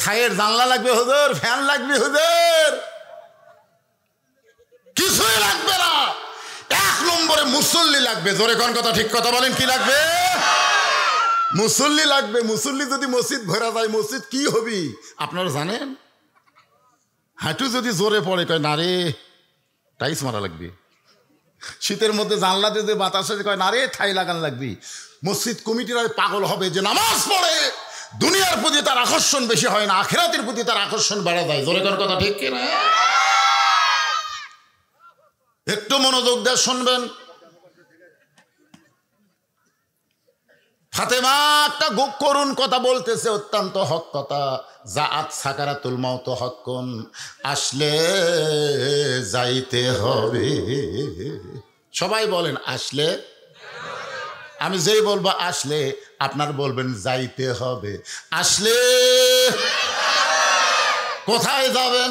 থাইয়ের জানলা লাগবে হুজুর, ফ্যান লাগবে হুজুর, কিছুই লাগবে না, 1 নম্বরে মুসল্লি লাগবে। জোরে কোন কথা, ঠিক কথা বলেন, কি লাগবে? মুসল্লি লাগবে। মুসল্লি যদি মসজিদ ভরা যায় মসজিদ কি হবি আপনারা জানেন? হাঁটু যদি জোরে পড়ে কয় না রে টাইস মারা লাগবে, শীতের মধ্যে জানলা দিয়ে বাতাসে কয় না রে ঠাই লাগান লাগবে। মসজিদ কমিটিরা পাগল হবে যে নামাজ পড়ে দুনিয়ার প্রতি তার আকর্ষণ বেশি হয় না, আখিরাতের প্রতি তার আকর্ষণ বেড়ে যায়। জোরে কোন কথা, ঠিক কিনা? একটু মনোযোগ দিয়ে শুনবেন। ফাতেমা একটা করুণ কথা বলতেছে, অত্যন্ত হক কথা। জাআত সাকারাতুল মাউত হক্কুন, আসলে যাইতে হবে। সবাই বলেন আসলে। আমি যেই বলবো আসলে আপনার বলবেন যাইতে হবে। আসলে কোথায় যাবেন?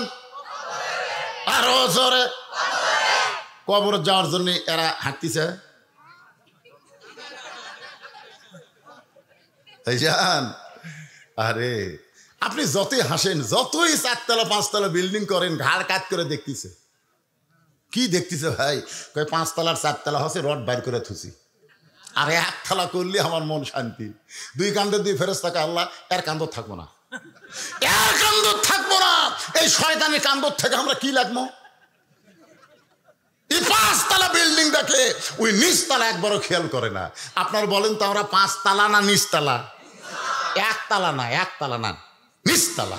আরো জোরে। কবর যাওয়ার জন্য এরা হাঁটতেছে। আরে আপনি যতই হাসেন, যতই 4তলা 5তলা বিল্ডিং করেন, ঘাড় কাত করে দেখতেছে। কি দেখতেছে ভাই? 5তলার 4তলা হচ্ছে রড বাইর করে থুসি, আর 1তলা করলে আমার মন শান্তি। 2 কান্দে 2 ফেরেশতা, আল্লাহ এর কান্দর থাকবো না, এর কান্দর থাকবো না, এই শয়তানের কান্দর থেকে আমরা কি লাগবো? এই 5তলা বিল্ডিং দেখে ওই নিচতলা একবারও খেয়াল করে না। আপনার বলেন তো আমরা 5তলা না নিচতলা? 1তলা না, 1তলা না, নিচতলা।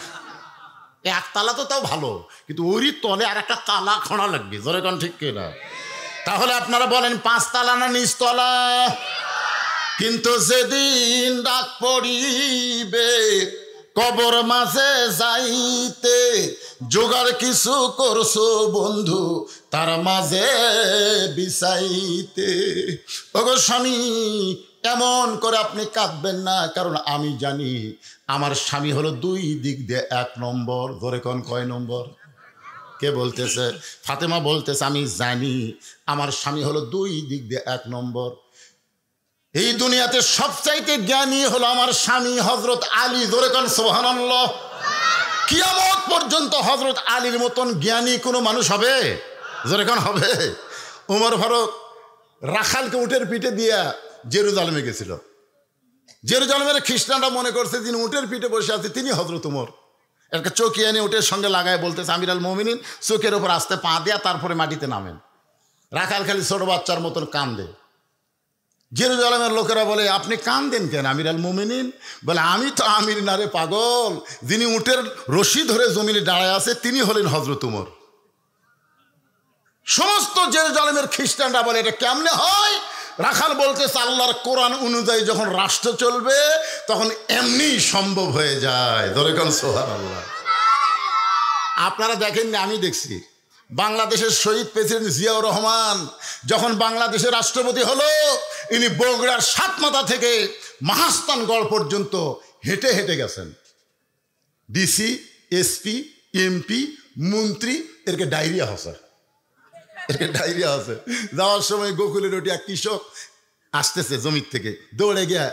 1তলা তো তাও ভালো, কিন্তু ওরই তলে আর একটা তালা খোঁড়া লাগবে। জোরে কোন, ঠিক কিনা? তাহলে আপনারা বলেন 5তলা না নিচতলা? কিন্তু যেদিন ডাক পড়িবে কবর মাঝে যাইতে, জোগাড় কিছু করছো বন্ধু তার মাঝে বিছাইতে। ওগো স্বামী, এমন করে আপনি কাঁদবেন না, কারণ আমি জানি আমার স্বামী হলো 2 দিক দিয়ে 1 নম্বর। ধরে কোন কয় নম্বর? কে বলতেছে? ফাতেমা বলতেছে আমি জানি আমার স্বামী হলো 2 দিক দিয়ে 1 নম্বর। এই দুনিয়াতে সবচাইতে জ্ঞানী হলো আমার স্বামী হযরত আলী। ধরে কোন সুবহানাল্লাহ। কিয়ামত পর্যন্ত হযরত আলীর মতন জ্ঞানী কোনো মানুষ হবে? জোরে কোন হবে? ওমর ফারুক রাখালকে উটের পিঠে দিয়া জেরুজালেমে গেছিল। জেরুজালেমের খ্রিস্টানরা মনে করছে যিনি উটের পিঠে বসে আছে তিনি হযরত ওমর। একটা চৌকি এনে উটের সঙ্গে লাগায় বলতেছে আমির আল মুমিনিন, চোখের ওপর আস্তে পা দিয়া তারপরে মাটিতে নামেন। রাখাল খালি ছোট বাচ্চার মতন কান্দে। জেরুজালেমের লোকেরা বলে আপনি কান্দেন কেন আমির আল মুমিনিন? বলে আমি তো আমির না রে পাগল, যিনি উটের রশি ধরে জমিনে দাঁড়ায় আছে তিনি হলেন হযরত ওমর। সমস্ত জেরুজালেমের খ্রিস্টানরা বলে এটা কেমনে হয়? রাখাল বলতেছে আল্লাহর কোরআন অনুযায়ী যখন রাষ্ট্র চলবে তখন এমনি সম্ভব হয়ে যায়। ধরে কোন সুবহানাল্লাহ। আপনারা দেখেননি, আমি দেখছি। বাংলাদেশের শহীদ প্রেসিডেন্ট জিয়াউর রহমান যখন বাংলাদেশের রাষ্ট্রপতি হলো, ইনি বগুড়ার 7 মাথা থেকে মহাস্থানগড় পর্যন্ত হেঁটে হেঁটে গেছেন। ডিসি, এসপি, এমপি, মন্ত্রী এরকে ডায়রিয়া হসে, এরকে ডায়রিয়া হসে। যাওয়ার সময় গোকুলের ওটি এক কৃষক আসতেছে জমির থেকে, দৌড়ে গিয়া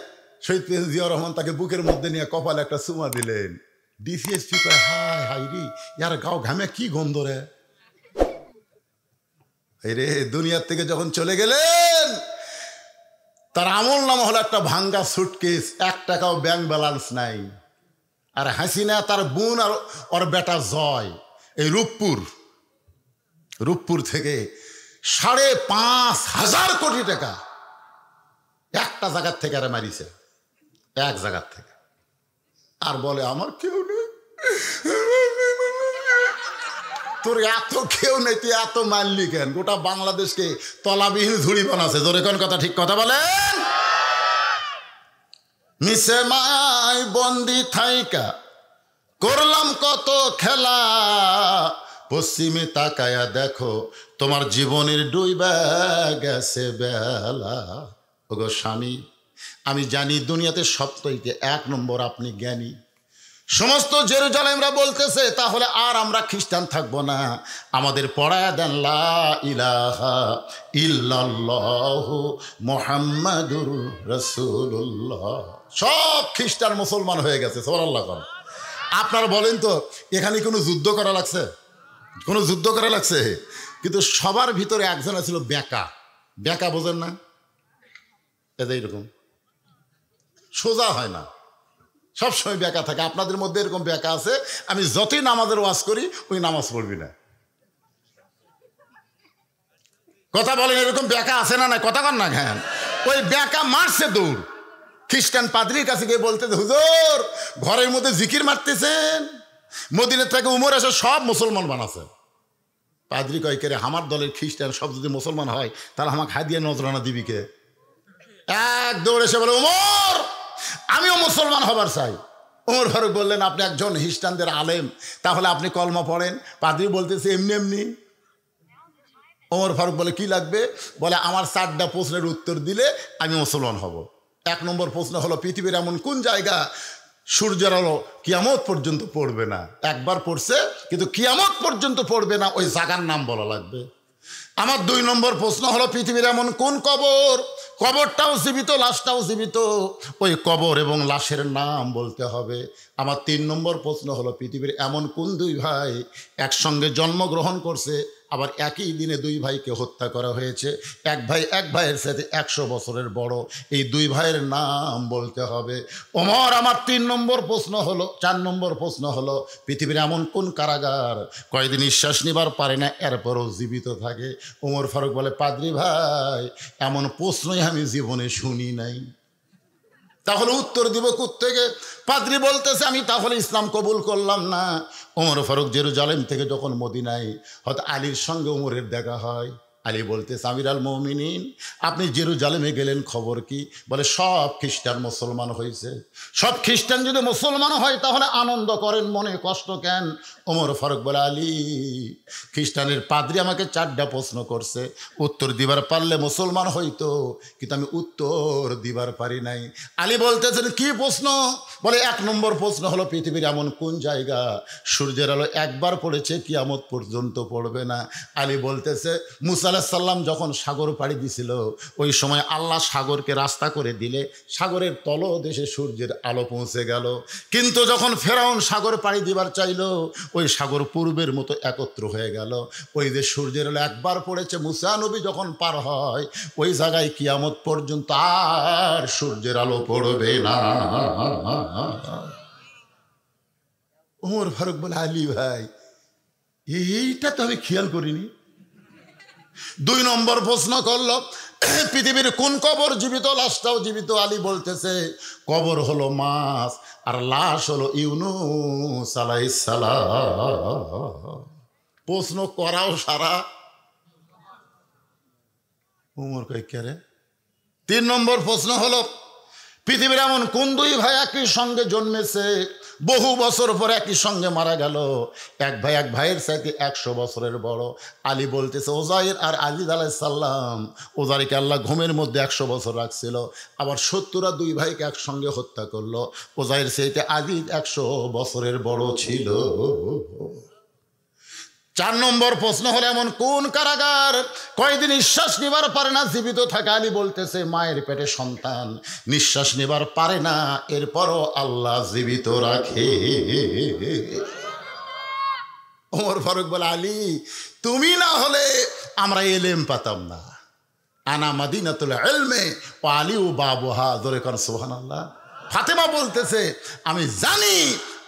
শহীদ প্রেসিডেন্ট জিয়াউর রহমান তাকে বুকের মধ্যে নিয়ে কপালে একটা চুমা দিলেন। ডিসি, এসপি কয় হায় হাই রি, ইয়ার গাও ঘামে কি গন্ধ রে। রে দুনিয়ার থেকে যখন চলে গেলেন তার আমল নামা হলো একটা ভাঙ্গা সুটকেস, 1 টাকাও ব্যাংক ব্যালেন্স নাই। আর হাসিনা তার বোন আর ওর বেটা জয় এই রূপপুর থেকে 5,500 কোটি টাকা একটা জায়গার থেকে আরে মারিছে, এক জায়গার থেকে। আর বলে আমার কেউ নেই। তোর এত কেউ নেই, তুই এত মারলি কেন? গোটা বাংলাদেশকে তলাবিহীন ঝুড়ি বানাচ্ছে। জোরে কোন কথা, ঠিক কথা বলেন। মিশে মায় বন্দি থাইকা করলাম কত খেলা, পশ্চিমে তাকায়া দেখো তোমার জীবনের ডুইবা গেছে বেলা। ওগো স্বামী, আমি জানি দুনিয়াতে সবথেকে 1 নম্বর আপনি জ্ঞানী। সমস্ত জেরুজালেমরা বলতেছে তাহলে আর আমরা খ্রিস্টান থাকবো না, আমাদের পড়ায়া দেন লা ইলাহা ইল্লাল্লাহু মুহাম্মাদুর রাসূলুল্লাহ। সব খ্রিস্টান মুসলমান হয়ে গেছে, সুবহানাল্লাহ। আপনারা বলেন তো, এখানে কোনো যুদ্ধ করা লাগছে? কোনো যুদ্ধ করা লাগছে? কিন্তু সবার ভিতরে একজন ছিল বেঁকা। বেঁকা বোঝেন না? এটা এইরকম সোজা হয় না, সবসময় বেঁকা থাকে। আপনাদের মধ্যে এরকম বেঁকা আছে, আমি যতই নামাজের ওয়াজ করি ওই নামাজ পড়বি না। কথা বলেন, এরকম বেঁকা আছে না? না কথা কন না। হ্যাঁ, ওই বেঁকা মারছে দৌড়। খ্রিস্টান পাদ্রির কাছে গিয়ে বলতেছে, হুজুর ঘরের মধ্যে জিকির মারতেছেন, মদিনা থেকে উমর এসে সব মুসলমান বানাছে। পাদ্রি কয়, কে রে, আমার দলের খ্রিস্টান সব যদি মুসলমান হয় তাহলে আমাকে হাত দিয়ে নজরানা দিবি কে? এক দৌড় এসে বলে, উমর আমিও মুসলমান হবার চাই। ওমর ফারুক বললেন, আপনি একজন খ্রিস্টানদের আলেম, তাহলে আপনি কলমা পড়েন। পাদ্রি বলতেছে, এমনি এমনি। ওমর ফারুক বলে, কি লাগবে? বলে, আমার 4টা প্রশ্নের উত্তর দিলে আমি মুসলমান হব। 1 নম্বর প্রশ্ন হলো, পৃথিবীর এমন কোন জায়গা সূর্যের আলো কিয়ামত পর্যন্ত পড়বে না? একবার পড়ছে, কিন্তু কিয়ামত পর্যন্ত পড়বে না, ওই জায়গার নাম বলা লাগবে। আমার 2 নম্বর প্রশ্ন হলো, পৃথিবীর এমন কোন কবর, কবরটাও জীবিত লাশটাও জীবিত, ওই কবর এবং লাশের নাম বলতে হবে। আমার 3 নম্বর প্রশ্ন হলো, পৃথিবীর এমন কোন 2 ভাই একসঙ্গে জন্মগ্রহণ করছে, আবার একই দিনে 2 ভাইকে হত্যা করা হয়েছে, এক ভাই এক ভাইয়ের সাথে 100 বছরের বড়, এই 2 ভাইয়ের নাম বলতে হবে। ওমর, আমার 3 নম্বর প্রশ্ন হলো, 4 নম্বর প্রশ্ন হলো, পৃথিবীর এমন কোন কারাগার কয়েকদিন নিঃশ্বাস নিবার পারে না এরপরও জীবিত থাকে? ওমর ফারুক বলে, পাদ্রি ভাই এমন প্রশ্নই আমি জীবনে শুনি নাই। তাহলে উত্তর দিব কোত্থেকে? পাদ্রি বলতেছে, আমি তাহলে ইসলাম কবুল করলাম না। ওমর ফারুক জেরুজালেম থেকে যখন মদিনায় হয়তো আলীর সঙ্গে ওমরের দেখা হয়, আলী বলতেছে, আমির আল মুমিনিন, আপনি জেরুজালেমে গেলেন, খবর কি? বলে, সব খ্রিস্টান মুসলমান হয়েছে। সব খ্রিস্টান যদি মুসলমান হয় তাহলে আনন্দ করেন, মনে কষ্ট কেন? ওমর ফারুক বলে, আলী, খ্রিস্টানের পাদ্রি আমাকে 4টা প্রশ্ন করছে, উত্তর দিবার পারলে মুসলমান হইতো, কিন্তু আমি উত্তর দিবার পারি নাই। আলী বলতেছেন, কি প্রশ্ন? বলে, 1 নম্বর প্রশ্ন হলো, পৃথিবীর এমন কোন জায়গা সূর্যের আলো একবার পড়েছে কিয়ামত পর্যন্ত পড়বে না? আলী বলতেছে, মুসা আলাইহিস সালাম যখন সাগর পাড়ি দিছিল, ওই সময় আল্লাহ সাগরকে রাস্তা করে দিলে সাগরের তলদেশে সূর্যের আলো পৌঁছে গেল। কিন্তু যখন ফেরাউন সাগর পাড়ি দিবার চাইল, ওই সাগর পূর্বের মতো একত্র হয়ে গেল। ওই যে সূর্যের আলো একবার পড়েছে, মুসা নবী যখন পার হয় ওই জায়গায় কিয়ামত পর্যন্ত আর সূর্যের আলো পড়বে না। ওমর ফারুক বলে, আলী ভাই, এইটা তো আমি খেয়াল করিনি। 2 নম্বর প্রশ্ন করলো, পৃথিবীর কোন কবর জীবিত, লাশটাও জীবিত? আলী বলতেছে, কবর হলো মাছ আর লাশ হলো ইউনূস আলাইহিস সালাম। প্রশ্ন করাও সারা। ওমর কয়, কে রে? 3 নম্বর প্রশ্ন হলো, পৃথিবীর এমন কোন 2 ভাই একই সঙ্গে জন্মেছে, বহু বছর পর একই সঙ্গে মারা গেল, এক ভাই এক ভাইয়ের সাথে 100 বছরের বড়? আলী বলতেছে, ওজাইর আর আজিজ আলাইহিস সালাম। ওজাইরকে আল্লাহ ঘুমের মধ্যে 100 বছর রাখছিল, আবার 70টা 2 ভাইকে একসঙ্গে হত্যা করলো। ওজাইর সাথে আজিজ 100 বছরের বড় ছিল। 4 নম্বর প্রশ্ন হলো, এমন কোন কারাগার কয়দিন নিঃশ্বাস নিবার পারে না, জীবিত থাকে? আলী বলতেছে, মায়ের পেটে সন্তান নিঃশ্বাস নিবার পারে না, এরপরও আল্লাহ জীবিত রাখে। ওমর ফারুক বলে, আলী, তুমি না হলে আমরা এলেম পাতাম না। আনা মাদিনাতুল ইলমে ওয়া আলিউ বাবুহা। জোরে কোন সুবহানাল্লাহ। ফাতেমা বলতেছে, আমি জানি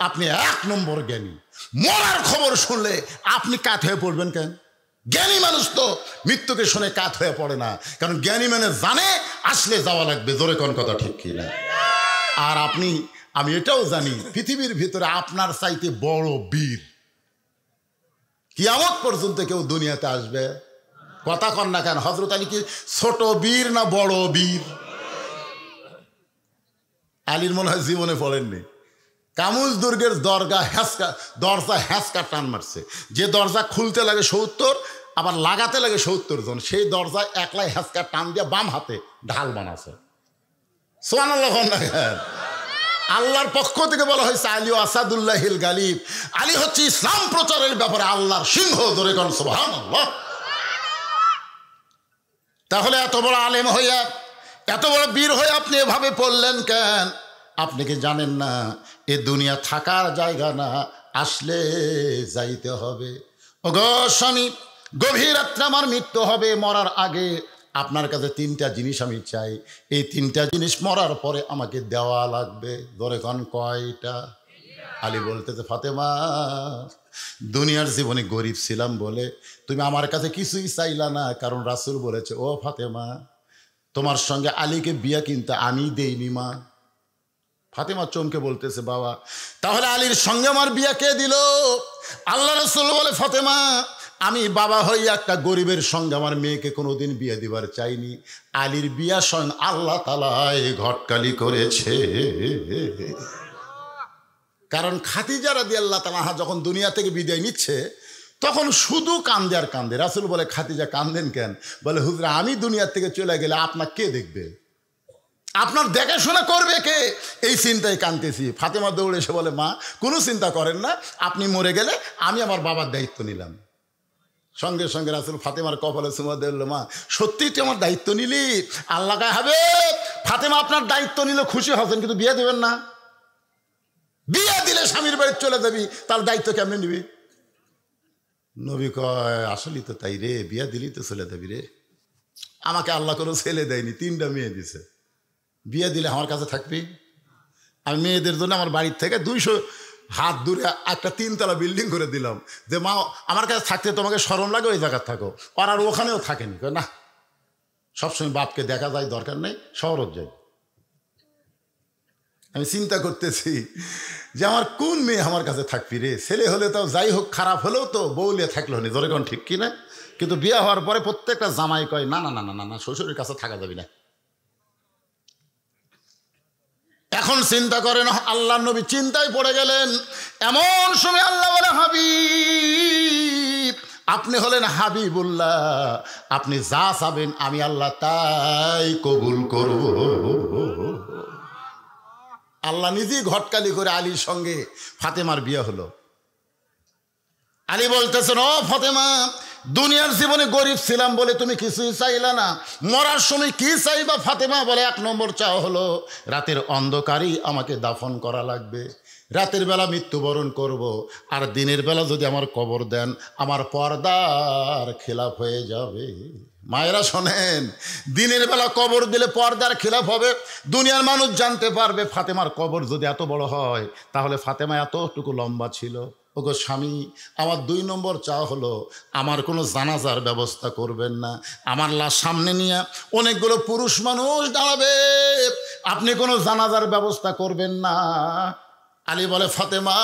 আপনি 1 নম্বর জ্ঞানী, মরার খবর শুনলে আপনি কাত হয়ে পড়বেন কেন? জ্ঞানী মানুষ তো মৃত্যুকে শুনে কাত হয়ে পড়ে না, কারণ জ্ঞানী মানে জানে আসলে যাওয়া লাগবে। জোরে কোন কথা ঠিক কি না? আর আমি এটাও জানি, পৃথিবীর ভিতরে আপনার চাইতে বড় বীর কিয়ামত পর্যন্ত কেউ দুনিয়াতে আসবে? কথা কন না কেন? হযরত আলী কি ছোট বীর না বড় বীর? আলীর মনে হয় জীবনে পড়েননি। কামুজ দুর্গের দরজা হ্যাঁচকা টান মারছে, যে দরজা খুলতে লাগে 70, আবার লাগাতে লাগে 70 জন। সেই দরজায় একলাই হ্যাঁচকা টান দিয়ে বাম হাতে ঢাল বানাছে। সুবহানাল্লাহ। আল্লাহর পক্ষ থেকে বলা হয়েছে আলী আসাদুল্লাহিল গালিব, আলী হচ্ছে ইসলাম প্রচারের ব্যাপারে আল্লাহর সিংহ। ধরে কোন সুবহানাল্লাহ। তাহলে এত বড় আলেম হইয়া, এত বড় বীর হয়ে আপনি এভাবে পড়লেন কেন? আপনি কি জানেন না এ দুনিয়া থাকার জায়গা না, আসলে যাইতে হবে। ওগো স্বামী, গভীর রাত্রে আমার মৃত্যু হবে, মরার আগে আপনার কাছে 3টা জিনিস আমি চাই। এই 3টা জিনিস মরার পরে আমাকে দেওয়া লাগবে। ধরে কোন কয়টা? আলী বলতেছে ফাতেমা, দুনিয়ার জীবনে গরিব ছিলাম বলে তুমি আমার কাছে কিছুই চাইলা না, কারণ রাসূল বলেছে ও ফাতেমা তোমার সঙ্গে আলীকে বিয়া কিনতে আমি দেইনি মা। ফাতেমা চমকে বলতেছে বাবা তাহলে আলীর সঙ্গে আমার বিয়া কে দিল? আল্লাহ রাসূল বলে ফাতেমা আমি বাবা হইয়া একটা গরিবের সঙ্গে আমার মেয়েকে কোনোদিন বিয়ে দিবার চাইনি। আলীর বিয়া স্বয়ং আল্লাহ তাআলাই ঘটকালি করেছে। কারণ খাদিজা রাদিয়াল্লাহু তাআলা যখন দুনিয়া থেকে বিদায় নিচ্ছে তখন শুধু কান্দে আর কান্দে। রাসূল বলে খাদিজা কান্দেন কেন? বলে হুজুর আমি দুনিয়া থেকে চলে গেলে আপনার কে দেখবে, আপনার দেখাশোনা করবে কে, এই চিন্তায় কাঁদতেছি। ফাতেমা দৌড়ে এসে বলে মা কোনো চিন্তা করেন না, আপনি মরে গেলে আমি আমার বাবার দায়িত্ব নিলাম। সঙ্গে সঙ্গে রাসূল ফাতেমার কপালে চুমা দিল, মা সত্যিই তুই আমার দায়িত্ব নিলি? আল্লাহ হবে ফাতেমা আপনার দায়িত্ব নিলে খুশি হবেন, কিন্তু বিয়ে দেবেন না। বিয়ে দিলে স্বামীর বাড়ি চলে যাবি, তার দায়িত্ব কেমনে নিবি? নবী কয় আসলেই তো তাই রে, বিয়ে দিলি তো চলে যাবি রে। আমাকে আল্লাহ কোনো ছেলে দেয়নি, 3টা মেয়ে দিছে। বিয়ে দিলে আমার কাছে থাকবি? আমি মেয়েদের জন্য আমার বাড়ির থেকে 200 হাত দূরে একটা 3তলা বিল্ডিং করে দিলাম, যে মা আমার কাছে থাকতে তোমাকে শরম লাগে ওই জায়গায় থাকো। আর আর ওখানেও থাকেনি, না সবসময় বাপকে দেখা যায়, দরকার নেই, শহরত যাই। আমি চিন্তা করতেছি যে আমার কোন মেয়ে আমার কাছে থাকবি রে। ছেলে হলে তাও যাই হোক, খারাপ হলেও তো বউলিয়া থাকলে হনি, ধরে কোন ঠিক কিনা? কিন্তু বিয়ে হওয়ার পরে প্রত্যেকটা জামাই কয় না না না না না শ্বশুরের কাছে থাকা যাবি না। এখন চিন্তা করেন আল্লাহ নবী চিন্তায় পড়ে গেলেন। এমন সময় আল্লাহ বলে হাবিব আপনি হলেন হাবিবুল্লাহ, আপনি যা চাবেন আমি আল্লাহ তাই কবুল করব। আল্লাহ নিজেই ঘটকালি করে আলীর সঙ্গে ফাতেমার বিয়ে হলো। আলী বলতেছেন ও ফাতেমা দুনিয়ার জীবনে গরিব ছিলাম বলে তুমি কিছুই চাইলা না, মরার সময় কি চাইবা? ফাতেমা বলে 1 নম্বর চাওয়া হলো রাতের অন্ধকারেই আমাকে দাফন করা লাগবে। রাতের বেলা মৃত্যুবরণ করব, আর দিনের বেলা যদি আমার কবর দেন আমার পর্দার খেলাফ হয়ে যাবে। মায়েরা শোনেন, দিনের বেলা কবর দিলে পর্দার খেলাফ হবে, দুনিয়ার মানুষ জানতে পারবে ফাতেমার কবর যদি এত বড় হয় তাহলে ফাতেমা এতটুকু লম্বা ছিল। ওগো স্বামী আমার 2 নম্বর চাওয়া হলো আমার কোনো জানাজার ব্যবস্থা করবেন না। আমার লাশ সামনে নিয়ে অনেকগুলো পুরুষ মানুষ দাঁড়াবে, আপনি কোনো জানাজার ব্যবস্থা করবেন না। আলী বলে ফাতেমা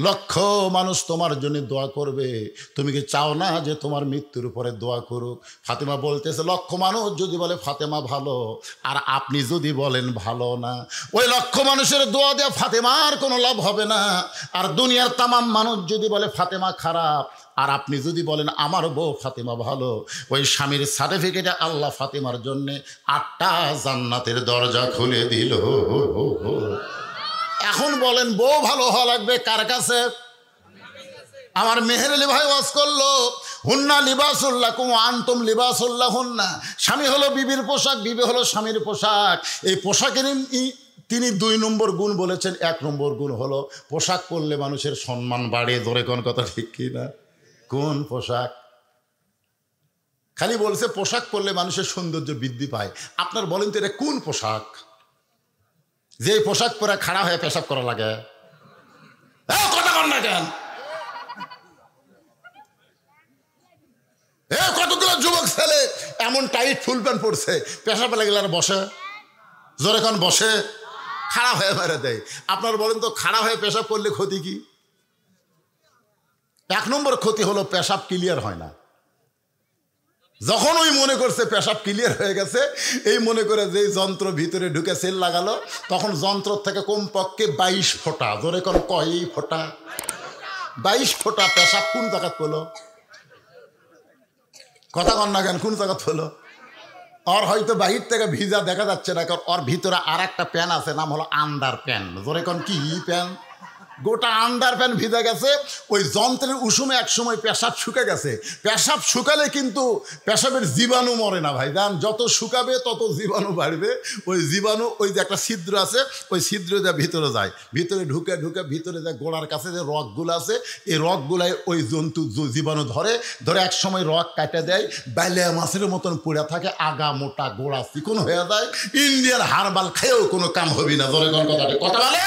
লক্ষ মানুষ তোমার জন্য দোয়া করবে, তুমি কি চাও না যে তোমার মৃত্যুর উপরে দোয়া করুক? ফাতেমা বলতেছে লক্ষ মানুষ যদি বলে ফাতেমা ভালো, আর আপনি যদি বলেন ভালো না, ওই লক্ষ মানুষের দোয়া দেওয়া ফাতেমার কোনো লাভ হবে না। আর দুনিয়ার তামাম মানুষ যদি বলে ফাতেমা খারাপ, আর আপনি যদি বলেন আমার বউ ফাতেমা ভালো, ওই স্বামীর সার্টিফিকেটে আল্লাহ ফাতেমার জন্যে 8টা জান্নাতের দরজা খুলে দিল। এখন বলেন বউ ভালো হওয়া লাগবে কার কাছে? আমার মেহের আলী ভাই ওয়াজ করলো হুন্না লিবাসুল্লাকুম আনতুম লিবাসুল্লাহুন্না। স্বামী হলো বিবির পোশাক, বিবি হলো স্বামীর পোশাক। এই পোশাকের তিনি 2 নম্বর গুণ বলেছেন। 1 নম্বর গুণ হলো পোশাক পরলে মানুষের সম্মান বাড়ে। ধরে কোন কথা ঠিক কি না? কোন পোশাক? খালি বলছে পোশাক পরলে মানুষের সৌন্দর্য বৃদ্ধি পায়। আপনার বলেন তো এটা কোন পোশাক যে পোশাক পরে খাড়া হয়ে পেশাব করা লাগে? কথা বল না কেন? কতগুলো যুবক ছেলে এমন টাইট ফুল প্যান্ট পরছে, পেশাব লাগলে আর বসে, জোরে কোন বসে, খাড়া হয়ে মেরে দেয়। আপনার বলেন তো খাড়া হয়ে পেশাব করলে ক্ষতি কি? 1 নম্বর ক্ষতি হলো পেশাব ক্লিয়ার হয় না। যখন ওই মনে করছে পেশাব ক্লিয়ার হয়ে গেছে, এই মনে করে যে যন্ত্র ভিতরে ঢুকে সেল লাগালো, তখন যন্ত্র থেকে কমপক্ষে 22 ফোঁটা, জোরে কোন কয় ফোঁটা, 22 ফোঁটা পেশাব কোন জায়গা করলো? কথা কন না কেন? কোন জায়গা হলো? ওর হয়তো বাহির থেকে ভিজা দেখা যাচ্ছে না, কারণ ওর ভিতরে আর একটা প্যান আছে, নাম হলো আন্ডার প্যান। জোরে কোন কি প্যান? গোটা আন্ডার প্যান ভিজে গেছে। ওই যন্ত্রের উষুমে এক সময় পেশাব শুকে গেছে। পেশাব শুকালে কিন্তু পেশাবের জীবাণু মরে না ভাই, জান। যত শুকাবে তত জীবাণু বাড়বে। ওই জীবাণু, ওই যে একটা ছিদ্র আছে, ওই ছিদ্র যা ভিতরে যায়, ভিতরে ঢুকে ঢুকে ভিতরে যে গোড়ার কাছে যে রগগুলো আছে, এই রগগুলাই ওই জন্তু জীবাণু ধরে এক সময় রগ কাটে দেয়, বাইলে মাছের মতন পড়ে থাকে, আগা মোটা গোড়া চিকন হয়ে যায়। ইন্ডিয়ান হারবাল খেয়েও কোনো কাম হবি না। ধরে কোন কথাটা কথা বলে?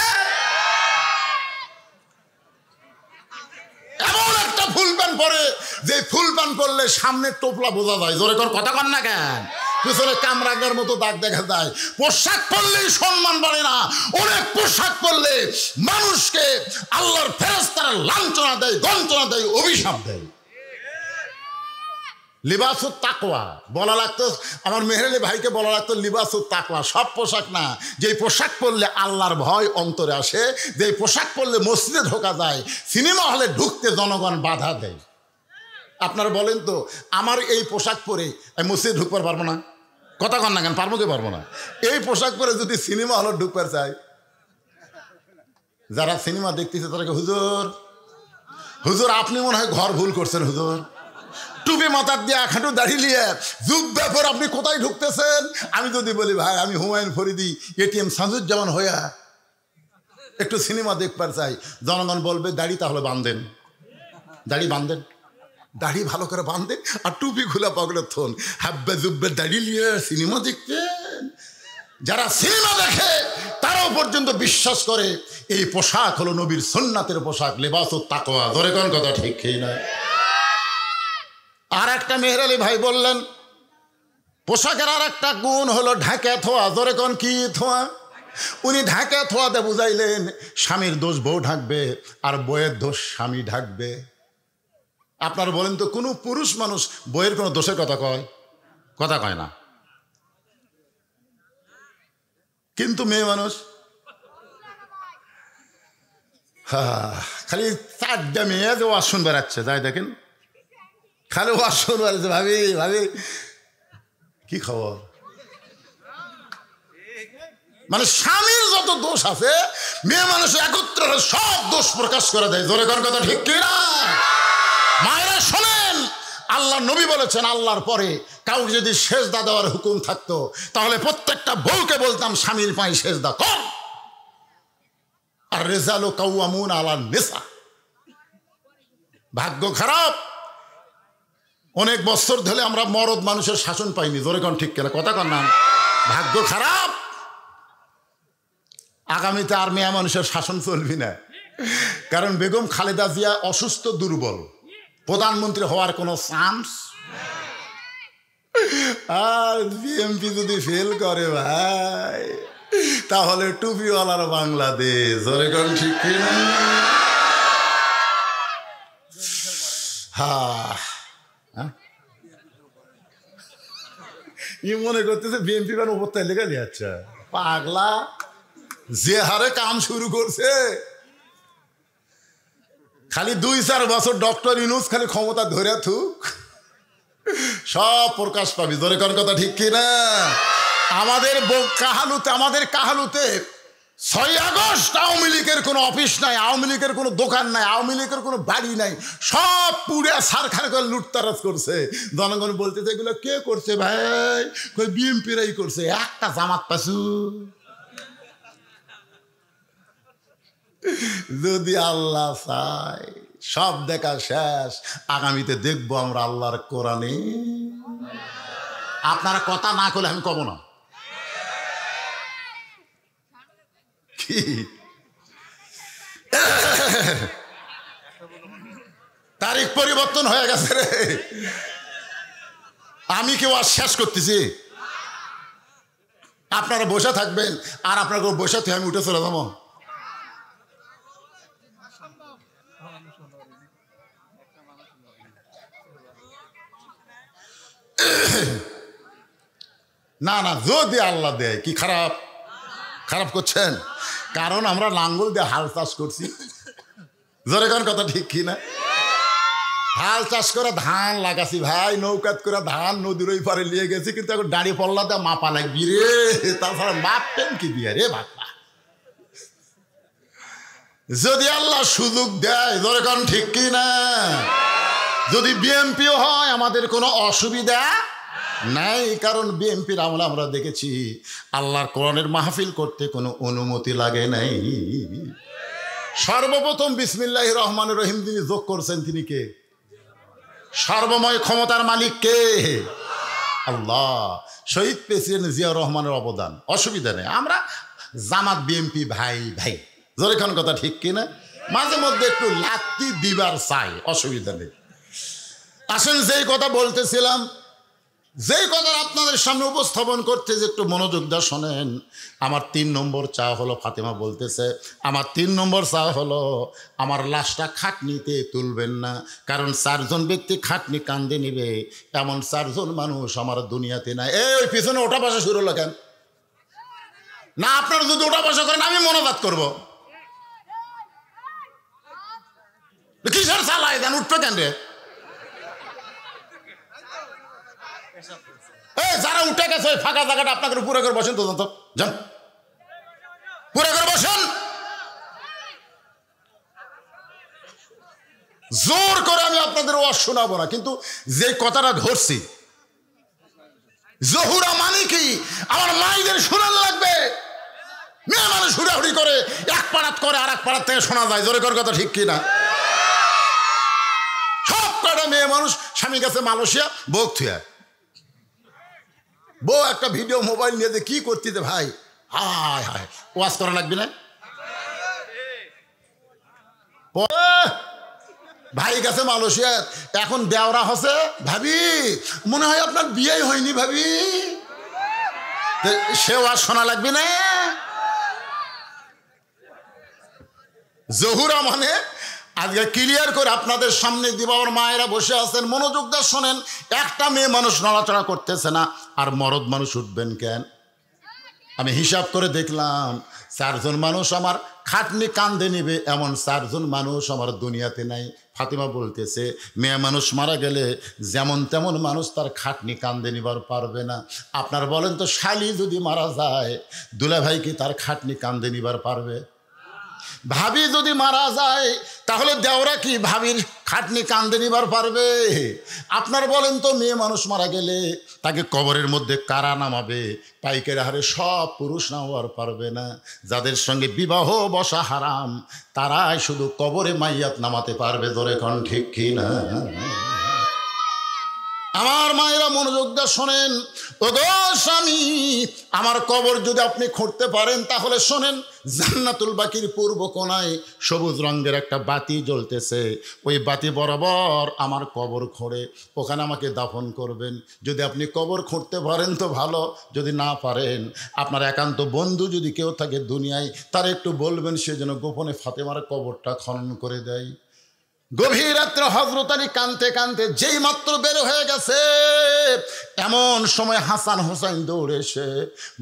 ফুল প্যান্ট পরে, যে ফুল প্যান্ট পরলে সামনের টোপলা বোঝা যায়। জোরে কর কথা কন না কেন? পিছনে কামরাঙ্গার মতো দাগ দেখা যায়। পোশাক পরলেই সম্মান বাড়ে না। অনেক পোশাক পরলে মানুষকে আল্লাহর ফেরেশতারা লাঞ্ছনা দেয়, গঞ্জনা দেয়, অভিশাপ দেয়। লিবাসুত তাকওয়া বলা লাগতো, আমার মেহেরলি ভাইকে বলা লাগতো লিবাসুত তাকওয়া। সব পোশাক না, যেই পোশাক পরলে আল্লাহর ভয় অন্তরে আসে, যেই পোশাক পরলে মসজিদে ঢোকা যায়, সিনেমা হলে ঢুকতে জনগণ বাধা দেয়। আপনারা বলেন তো, আমার এই পোশাক পরে আমি মসজিদে ঢুকতে পারবো না? কথা কন না কেন? পারবো কি পারবো না? এই পোশাক পরে যদি সিনেমা হলে ঢুকতে চাই, যারা সিনেমা দেখতেছে তাদেরকে, হুজুর হুজুর আপনি মনে হয় ঘর ভুল করছেন হুজুর। টুপি মাথার দিয়ে খাটু দাঁড়িয়ে নিয়ে যুগ ব্যাপার আপনি কোথায় ঢুকতেছেন? আমি যদি বলি ভাই আমি হুমায়ুন ফরিদি এটিএম সাজুজ্জামান হইয়া একটু সিনেমা দেখবার চাই, জনগণ বলবে দাড়ি তাহলে বাঁধেন, দাড়ি বাঁধেন, দাড়ি ভালো করে বাঁধেন আর টুপি খোলা পকেটে থন, হাব্বে জুব্বে দাড়ি নিয়ে সিনেমা দেখতেন। যারা সিনেমা দেখে তারাও পর্যন্ত বিশ্বাস করে এই পোশাক হলো নবীর সুন্নাতের পোশাক, লিবাসুত তাকওয়া। ধরে কোন কথা ঠিক খেয়ে নয়? আর একটা মেহের আলী ভাই বললেন পোশাকের আর একটা গুণ হলো ঢাকে থোয়া। ধরে কোন কি থোয়া? উনি ঢাকে থোয়াতে বুঝাইলেন স্বামীর দোষ বউ ঢাকবে আর বইয়ের দোষ স্বামী ঢাকবে। আপনারা বলেন তো, কোনো পুরুষ মানুষ বইয়ের কোনো দোষের কথা কয়? কথা কয় না। কিন্তু মেয়ে মানুষ খালি 4টা মেয়ে যে ওয়াজ শুনবে রাখছে, যাই দেখেন খালি ওয়াজ শুনবে রাখছে। ভাবি ভাবি কি খবর? মানে স্বামীর যত দোষ আছে মেয়ে মানুষ একত্র সব দোষ প্রকাশ করে দেয়। জোরে কোন কথা ঠিক কিনা? মায়েরা শোনেন, আল্লাহ নবী বলেছেন আল্লাহর পরে কাউকে যদি সেজদা দেওয়ার হুকুম থাকতো তাহলে প্রত্যেকটা বউকে বলতাম স্বামীর পায়ে সেজদা কর। আর রিজালু কাওয়ামুন আলান নিসা। ভাগ্য খারাপ, অনেক বছর ধরে আমরা মরদ মানুষের শাসন পাইনি। জোরে কোন ঠিক কিনা? কথা কন না? ভাগ্য খারাপ, আগামীতে আর মেয়ে মানুষের শাসন চলবি না। কারণ বেগম খালেদা জিয়া অসুস্থ, দুর্বল, প্রধানমন্ত্রী হওয়ার কোনো চান্স। আর বিএমপি যদি ফেল করে ভাই, তাহলে টুপিওয়ালার বাংলাদেশ। জোরে কোন ঠিক কিনা? ই মনে করতেছে বিএমপি বান উপর তাই লেগে যাচ্ছে। পাগলা, যে হারে কাম শুরু করছে, খালি 2-4 বছর ডক্টর ইউনূস খালি ক্ষমতা ধরে থুক, সব প্রকাশ পাবি। ধরে কোন কথা ঠিক কিনা? আমাদের কাহালুতে 6 আগস্ট আওয়ামী লীগের কোনো অফিস নাই, আওয়ামী লীগের কোনো দোকান নাই, আওয়ামী লীগের কোনো বাড়ি নাই, সব পুড়ে সারখার করে লুটতারাজ করছে। জনগণ বলতেছে এগুলো কে করছে ভাই? কই বিএমপিরাই করছে। একটা জামাত পাশু যদি আল্লাহ চায় সব দেখা শেষ। আগামীতে দেখবো আমরা আল্লাহর কোরআনে। আপনারা কথা না করলে আমি কব না। কি তারিখ পরিবর্তন হয়ে গেছে রে। আমি কেউ আর শেষ করতেছি? আপনারা বসে থাকবেন আর আপনার বসে থেকে আমি উঠে চলে যাবো? না না, যদি আল্লাহ দেয় কি খারাপ করছেন? কারণ আমরা লাঙ্গল দিয়ে হাল চাষ করছি। জোরে কোন কথা ঠিক কি না? হাল চাষ করে ধান লাগাছি ভাই, নৌকাত করে ধান নদীর ওই পারে নিয়ে গেছি, কিন্তু এখন দাঁড়িয়ে পড়লাতে মাপা লাগবি রে, তারপরে মাপবেন কি দিয়ে রে বাবা। যদি আল্লাহ সুযোগ দেয়, ধরে কোন ঠিক কি না, যদি বিএমপিও হয় আমাদের কোনো অসুবিধা নাই, কারণ বিএমপির আমলে আমরা দেখেছি আল্লাহর কোরআনের মাহফিল করতে কোনো অনুমতি লাগে নাই। সর্বপ্রথম বিসমিল্লাহির রহমানির রহিম যিনি যোগ করছেন তিনি কে? সর্বময় ক্ষমতার মালিক কে? আল্লাহ। শহীদ প্রেসিডেন্ট জিয়াউর রহমানের অবদান, অসুবিধা নেই, আমরা জামাত বিএমপি ভাই ভাই, যেখান কথা ঠিক কিনা, মাঝে মধ্যে একটু লাত্তি দিবার চাই, অসুবিধা নেই। আসেন যেই কথা বলতেছিলাম, যেই কথা আপনাদের সামনে উপস্থাপন করতে, যে একটু মনোযোগ দিয়ে শোনেন। আমার 3 নম্বর চা হলো, ফাতেমা বলতেছে আমার 3 নম্বর চা হলো, আমার লাশটা খাটনিতে তুলবেন না, কারণ 4 জন ব্যক্তি খাটনি কান্দে নিবে, এমন 4 জন মানুষ আমার দুনিয়াতে নাই। ওই পিছনে ওটা পাশা শুরু হলো কেন? না, আপনারা যদি ওটা পাশা করেন আমি মনোজাত করবো। কিসের চালাই দেন, উঠবে কেন রে? যারা উঠে গেছে ফাঁকা জায়গাটা আপনাকে পুরো করে বসেন, তো যান পুরো করে বসেন। জোর করে আমি আপনাদের ওয়াজ শোনাবো না, কিন্তু যে কথাটা ধরছি, জহুরা মানে কি আমার মাইদের শোনান লাগবে। মেয়ে মানুষ হুড়াহুড়ি করে এক পাড়াত করে আর এক পাড়াত থেকে শোনা যায়, জোরে করে কথা ঠিক কিনা? সব কটা মেয়ে মানুষ স্বামী গেছে মালয়েশিয়া, বউ থুয়া, বউ একটা ভিডিও মোবাইল নিয়ে কি করতে ভাই, হায় হায়, ওয়াজ করা লাগবে না? ভাই গেছে মালয়েশিয়া, এখন দেওরা হচ্ছে, ভাবি মনে হয় আপনার বিয়ে হয়নি ভাবি, সে ওয়াজ শোনা লাগবে না? জহুরা মানে আজকে ক্লিয়ার করে আপনাদের সামনে দিব। আমার মায়েরা বসে আছেন, মনোযোগ দিয়ে শোনেন। একটা মেয়ে মানুষ নড়াচড়া করতেছে না, আর মরদ মানুষ উঠবেন কেন? আমি হিসাব করে দেখলাম 4 জন মানুষ আমার খাটনি কান্দে নিবে, এমন 4 জন মানুষ আমার দুনিয়াতে নাই। ফাতিমা বলতেছে মেয়ে মানুষ মারা গেলে যেমন তেমন মানুষ তার খাটনি কান্দে নিবার পারবে না। আপনার বলেন তো, শালি যদি মারা যায়, দুলাভাই কি তার খাটনি কান্দে নিবার পারবে? ভাবি যদি মারা যায়, তাহলে দেওরা কি ভাবির খাটনি কান্দে নিবার পারবে? আপনার বলেন তো, মেয়ে মানুষ মারা গেলে তাকে কবরের মধ্যে কারা নামাবে? পাইকারি হারে সব পুরুষ নামাবার পারবে না। যাদের সঙ্গে বিবাহ বসা হারাম, তারাই শুধু কবরে মাইয়াত নামাতে পারবে। ধরে কোন ঠিক কি না? আমার মায়েরা মনোযোগ দিয়ে শোনেন। ওগো স্বামী, আমার কবর যদি আপনি খুঁড়তে পারেন, তাহলে শোনেন, জান্নাতুল বাকির পূর্ব কোণায় সবুজ রঙের একটা বাতি জ্বলতেছে, ওই বাতি বরাবর আমার কবর খোঁড়ে, ওখানে আমাকে দাফন করবেন। যদি আপনি কবর খুঁড়তে পারেন তো ভালো, যদি না পারেন, আপনার একান্ত বন্ধু যদি কেউ থাকে দুনিয়ায়, তার একটু বলবেন সে যেন গোপনে ফাতেমার কবরটা খনন করে দেয়। গভীর রাত্রে হযরত আলী কাঁদতে কাঁদতে যেই মাত্র বের হয়ে গেছে, এমন সময় হাসান হোসেন দৌড়ে এসে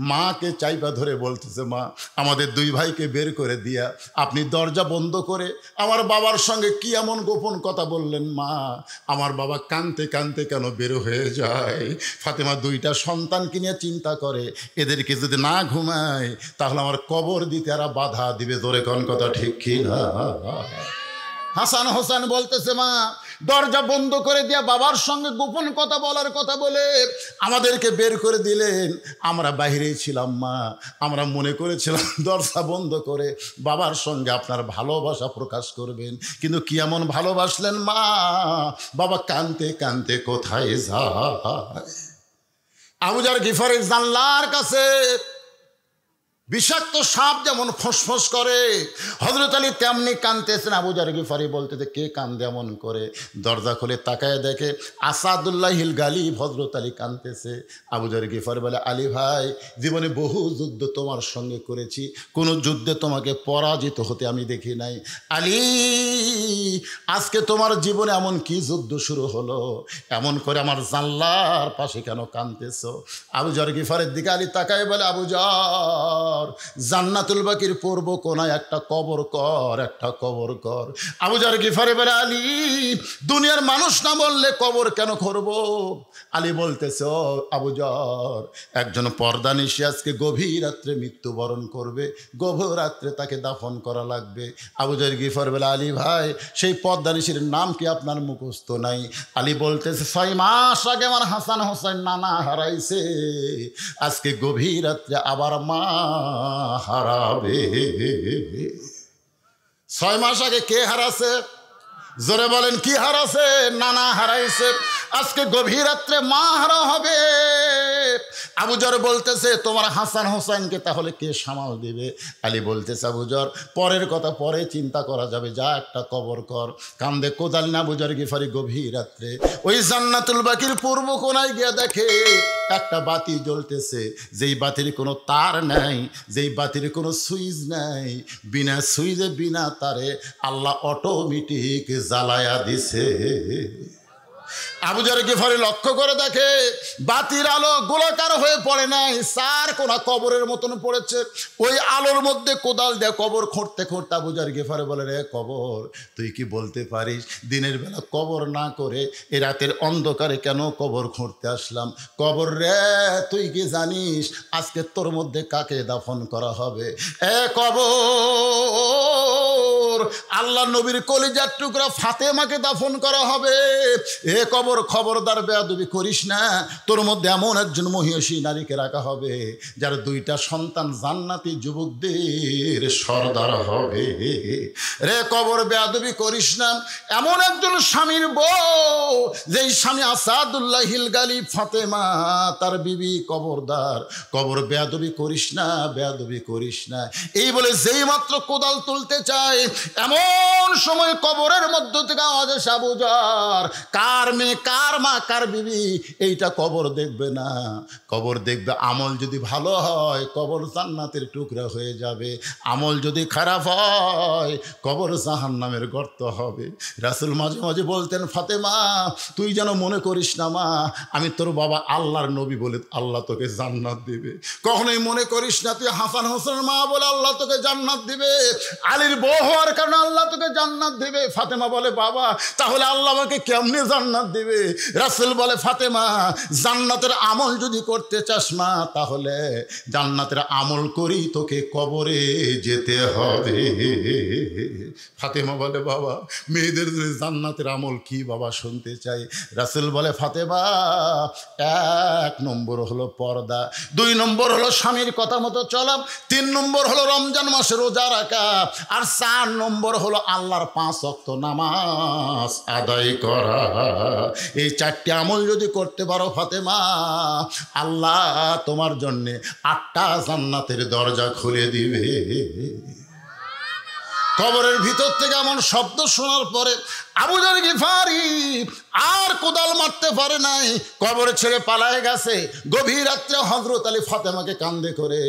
মাকে চাইপা ধরে বলতেছে, মা আমাদের 2 ভাইকে বের করে দিয়া আপনি দরজা বন্ধ করে আমার বাবার সঙ্গে কি এমন গোপন কথা বললেন মা? আমার বাবা কাঁদতে কাঁদতে কেন বের হয়ে যায়? ফাতেমা 2টা সন্তানকে নিয়ে চিন্তা করে, এদেরকে যদি না ঘুমায় তাহলে আমার কবর দিতে এরা বাধা দিবে। ধরে কোন কথা ঠিক কি না? হাসান হোসেন বলতেছে, মা দরজা বন্ধ করে দিয়া বাবার সঙ্গে গোপন কথা বলার কথা বলে আমাদেরকে বের করে দিলেন। আমরা বাইরেই ছিলাম মা, আমরা মনে করেছিলাম দরজা বন্ধ করে বাবার সঙ্গে আপনার ভালোবাসা প্রকাশ করবেন, কিন্তু কি এমন ভালোবাসলেন মা? বাবা কাঁদতে কাঁদতে কোথায় যায়? আবু যার গিফারের জানলার কাছে বিষাক্ত সাপ যেমন ফসফস করে, হযরত আলী তেমনি কাঁদতেছেন। আবু যার গিফারি বলতেছে, কে কান্দে এমন করে? দরজা খুলে তাকায় দেখে আসাদুল্লাহিল গালিব হযরত আলী কাঁদতেছে। আবু যার গিফারি বলে, আলী ভাই, জীবনে বহু যুদ্ধ তোমার সঙ্গে করেছি, কোনো যুদ্ধে তোমাকে পরাজিত হতে আমি দেখি নাই। আলী, আজকে তোমার জীবনে এমন কি যুদ্ধ শুরু হলো? এমন করে আমার জানলার পাশে কেন কাঁদতেছো? আবু যার গিফারের দিকে আলী তাকায় বলে, আবু যার, কর, জান্নাতুল বাকির পূর্ব কোনায় একটা কবর কর, একটা কবর কর। আবু যর গিফারি বলে, আলী দুনিয়ার মানুষ না বললে কবর কেন করব? আলী বলতেছে, ও আবু যর, একজন পর্দানিশী আজকে গভীর রাত্রে মৃত্যুবরণ করবে, গভীর রাত্রে তাকে দাফন করা লাগবে। আবু যর গিফার বলে, আলী ভাই সেই পর্দানিশীর নাম কি আপনার মুখস্থ নাই? আলী বলতেছে, 6 মাস আগে আমার হাসান হোসেন নানা হারাইছে, আজকে গভীর রাত্রে আবার মা হারাবে। 6 মাস আগে কে হারাছে? জোরে বলেন, কি হারাছে? নানা হারাইছে, আজকে গভীর রাত্রে মা হারা হবে। আবু যর বলতেছে, তোমার হাসান হোসেনকে তাহলে কে সামাল দিবে? আলী বলতেছে, আবু যর পরের কথা পরে চিন্তা করা যাবে, যা একটা কবর কর। কান্দে কোদাল না আবু যর গিফারি গভীর রাত্রে ওই জান্নাতুল বাকির পূর্ব কোনায় গিয়ে দেখে একটা বাতি জ্বলতেছে, যেই বাতির কোনো তার নাই, যেই বাতির কোনো সুইচ নাই, বিনা সুইচে বিনা তারে আল্লাহ অটোমেটিক জ্বালায়া দিছে। আবু যর গিফারি লক্ষ্য করে দেখে বাতির আলো গোলাকার হয়ে পড়ে নাই, চার কোনা কবরের মতন পড়েছে। ওই আলোর মধ্যে কোদাল দিয়ে কবর খুঁড়তে খুঁড়তে আবু যর গিফারি বলে, রে কবর, তুই কি বলতে পারিস দিনের বেলা কবর না করে এ রাতের অন্ধকারে কেন কবর খুঁড়তে আসলাম? কবর রে, তুই কি জানিস আজকে তোর মধ্যে কাকে দাফন করা হবে? এ কবর, আল্লাহ নবীর কলিজার টুকরা ফাতেমাকে দাফন করা হবে। এ কবর, খবরদার বেয়াদবি করিস না, তোর মধ্যে এমন একজন মহিষী নারীকে রাখা হবে যার 2টা সন্তান জান্নাতি যুবকদের সর্দার হবে। রে কবর, বেয়াদবি করিস না, এমন একজন স্বামীর বউ যেই স্বামী আসাদুল্লাহ হিলগালি ফাতেমা তার বিবি, কবরদার কবর, বেয়াদবি করিস না, বেয়াদবি করিস না। এই বলে যেই মাত্র কোদাল তুলতে চায় এমন সময় কবরের মধ্য থেকে আওয়াজ আসে, আবু যর, কার মেয়ে, কার মা, কার বিবি, এইটা কবর দেখবে না। কবর দেখবে আমল যদি ভালো হয় কবর জান্নাতের টুকরা হয়ে যাবে, আমল যদি খারাপ হয় কবর জাহান্নামের গর্ত হবে। রাসূল মাঝে মাঝে বলতেন, ফাতেমা তুই যেন মনে করিস না মা, আমি তোর বাবা আল্লাহর নবী বলে আল্লাহ তোকে জান্নাত দিবে। কখনোই মনে করিস না তুই হাসান হোসেনের মা বলে আল্লাহ তোকে জান্নাত দিবে, আলীর বউ হওয়ার কারণে আল্লাহ তোকে জান্নাত দিবে। ফাতেমা বলে, বাবা তাহলে আল্লাহ আমাকে কেমনে জান্নাত দিবে? রাসূল বলে, ফাতেমা জান্নাতের আমল যদি করতে চাস মা, তাহলে জান্নাতের আমল করি তোকে কবরে যেতে হবে। ফাতেমা বলে, বাবা মেয়েদের জান্নাতের আমল কি বাবা শুনতে চাই। রাসূল বলে, ফাতেমা 1 নম্বর হলো পর্দা, 2 নম্বর হলো স্বামীর কথা মতো চলা, 3 নম্বর হলো রমজান মাসে রোজা রাখা, আর 4 নম্বর হলো আল্লাহর 5 ওয়াক্ত নামাজ আদায় করা। এই 4টি আমল যদি করতে পারো ফাতেমা, আল্লাহ তোমার জন্যে 8টা জান্নাতের দরজা খুলে দিবে। কবরের ভিতর থেকে এমন শব্দ শোনার পরে আবু যর গিফারি আর কোদাল মারতে পারে নাই, কবর ছেড়ে পালায় গেছে। গভীর রাত্রে হযরত আলী ফাতেমাকে কান্দে করে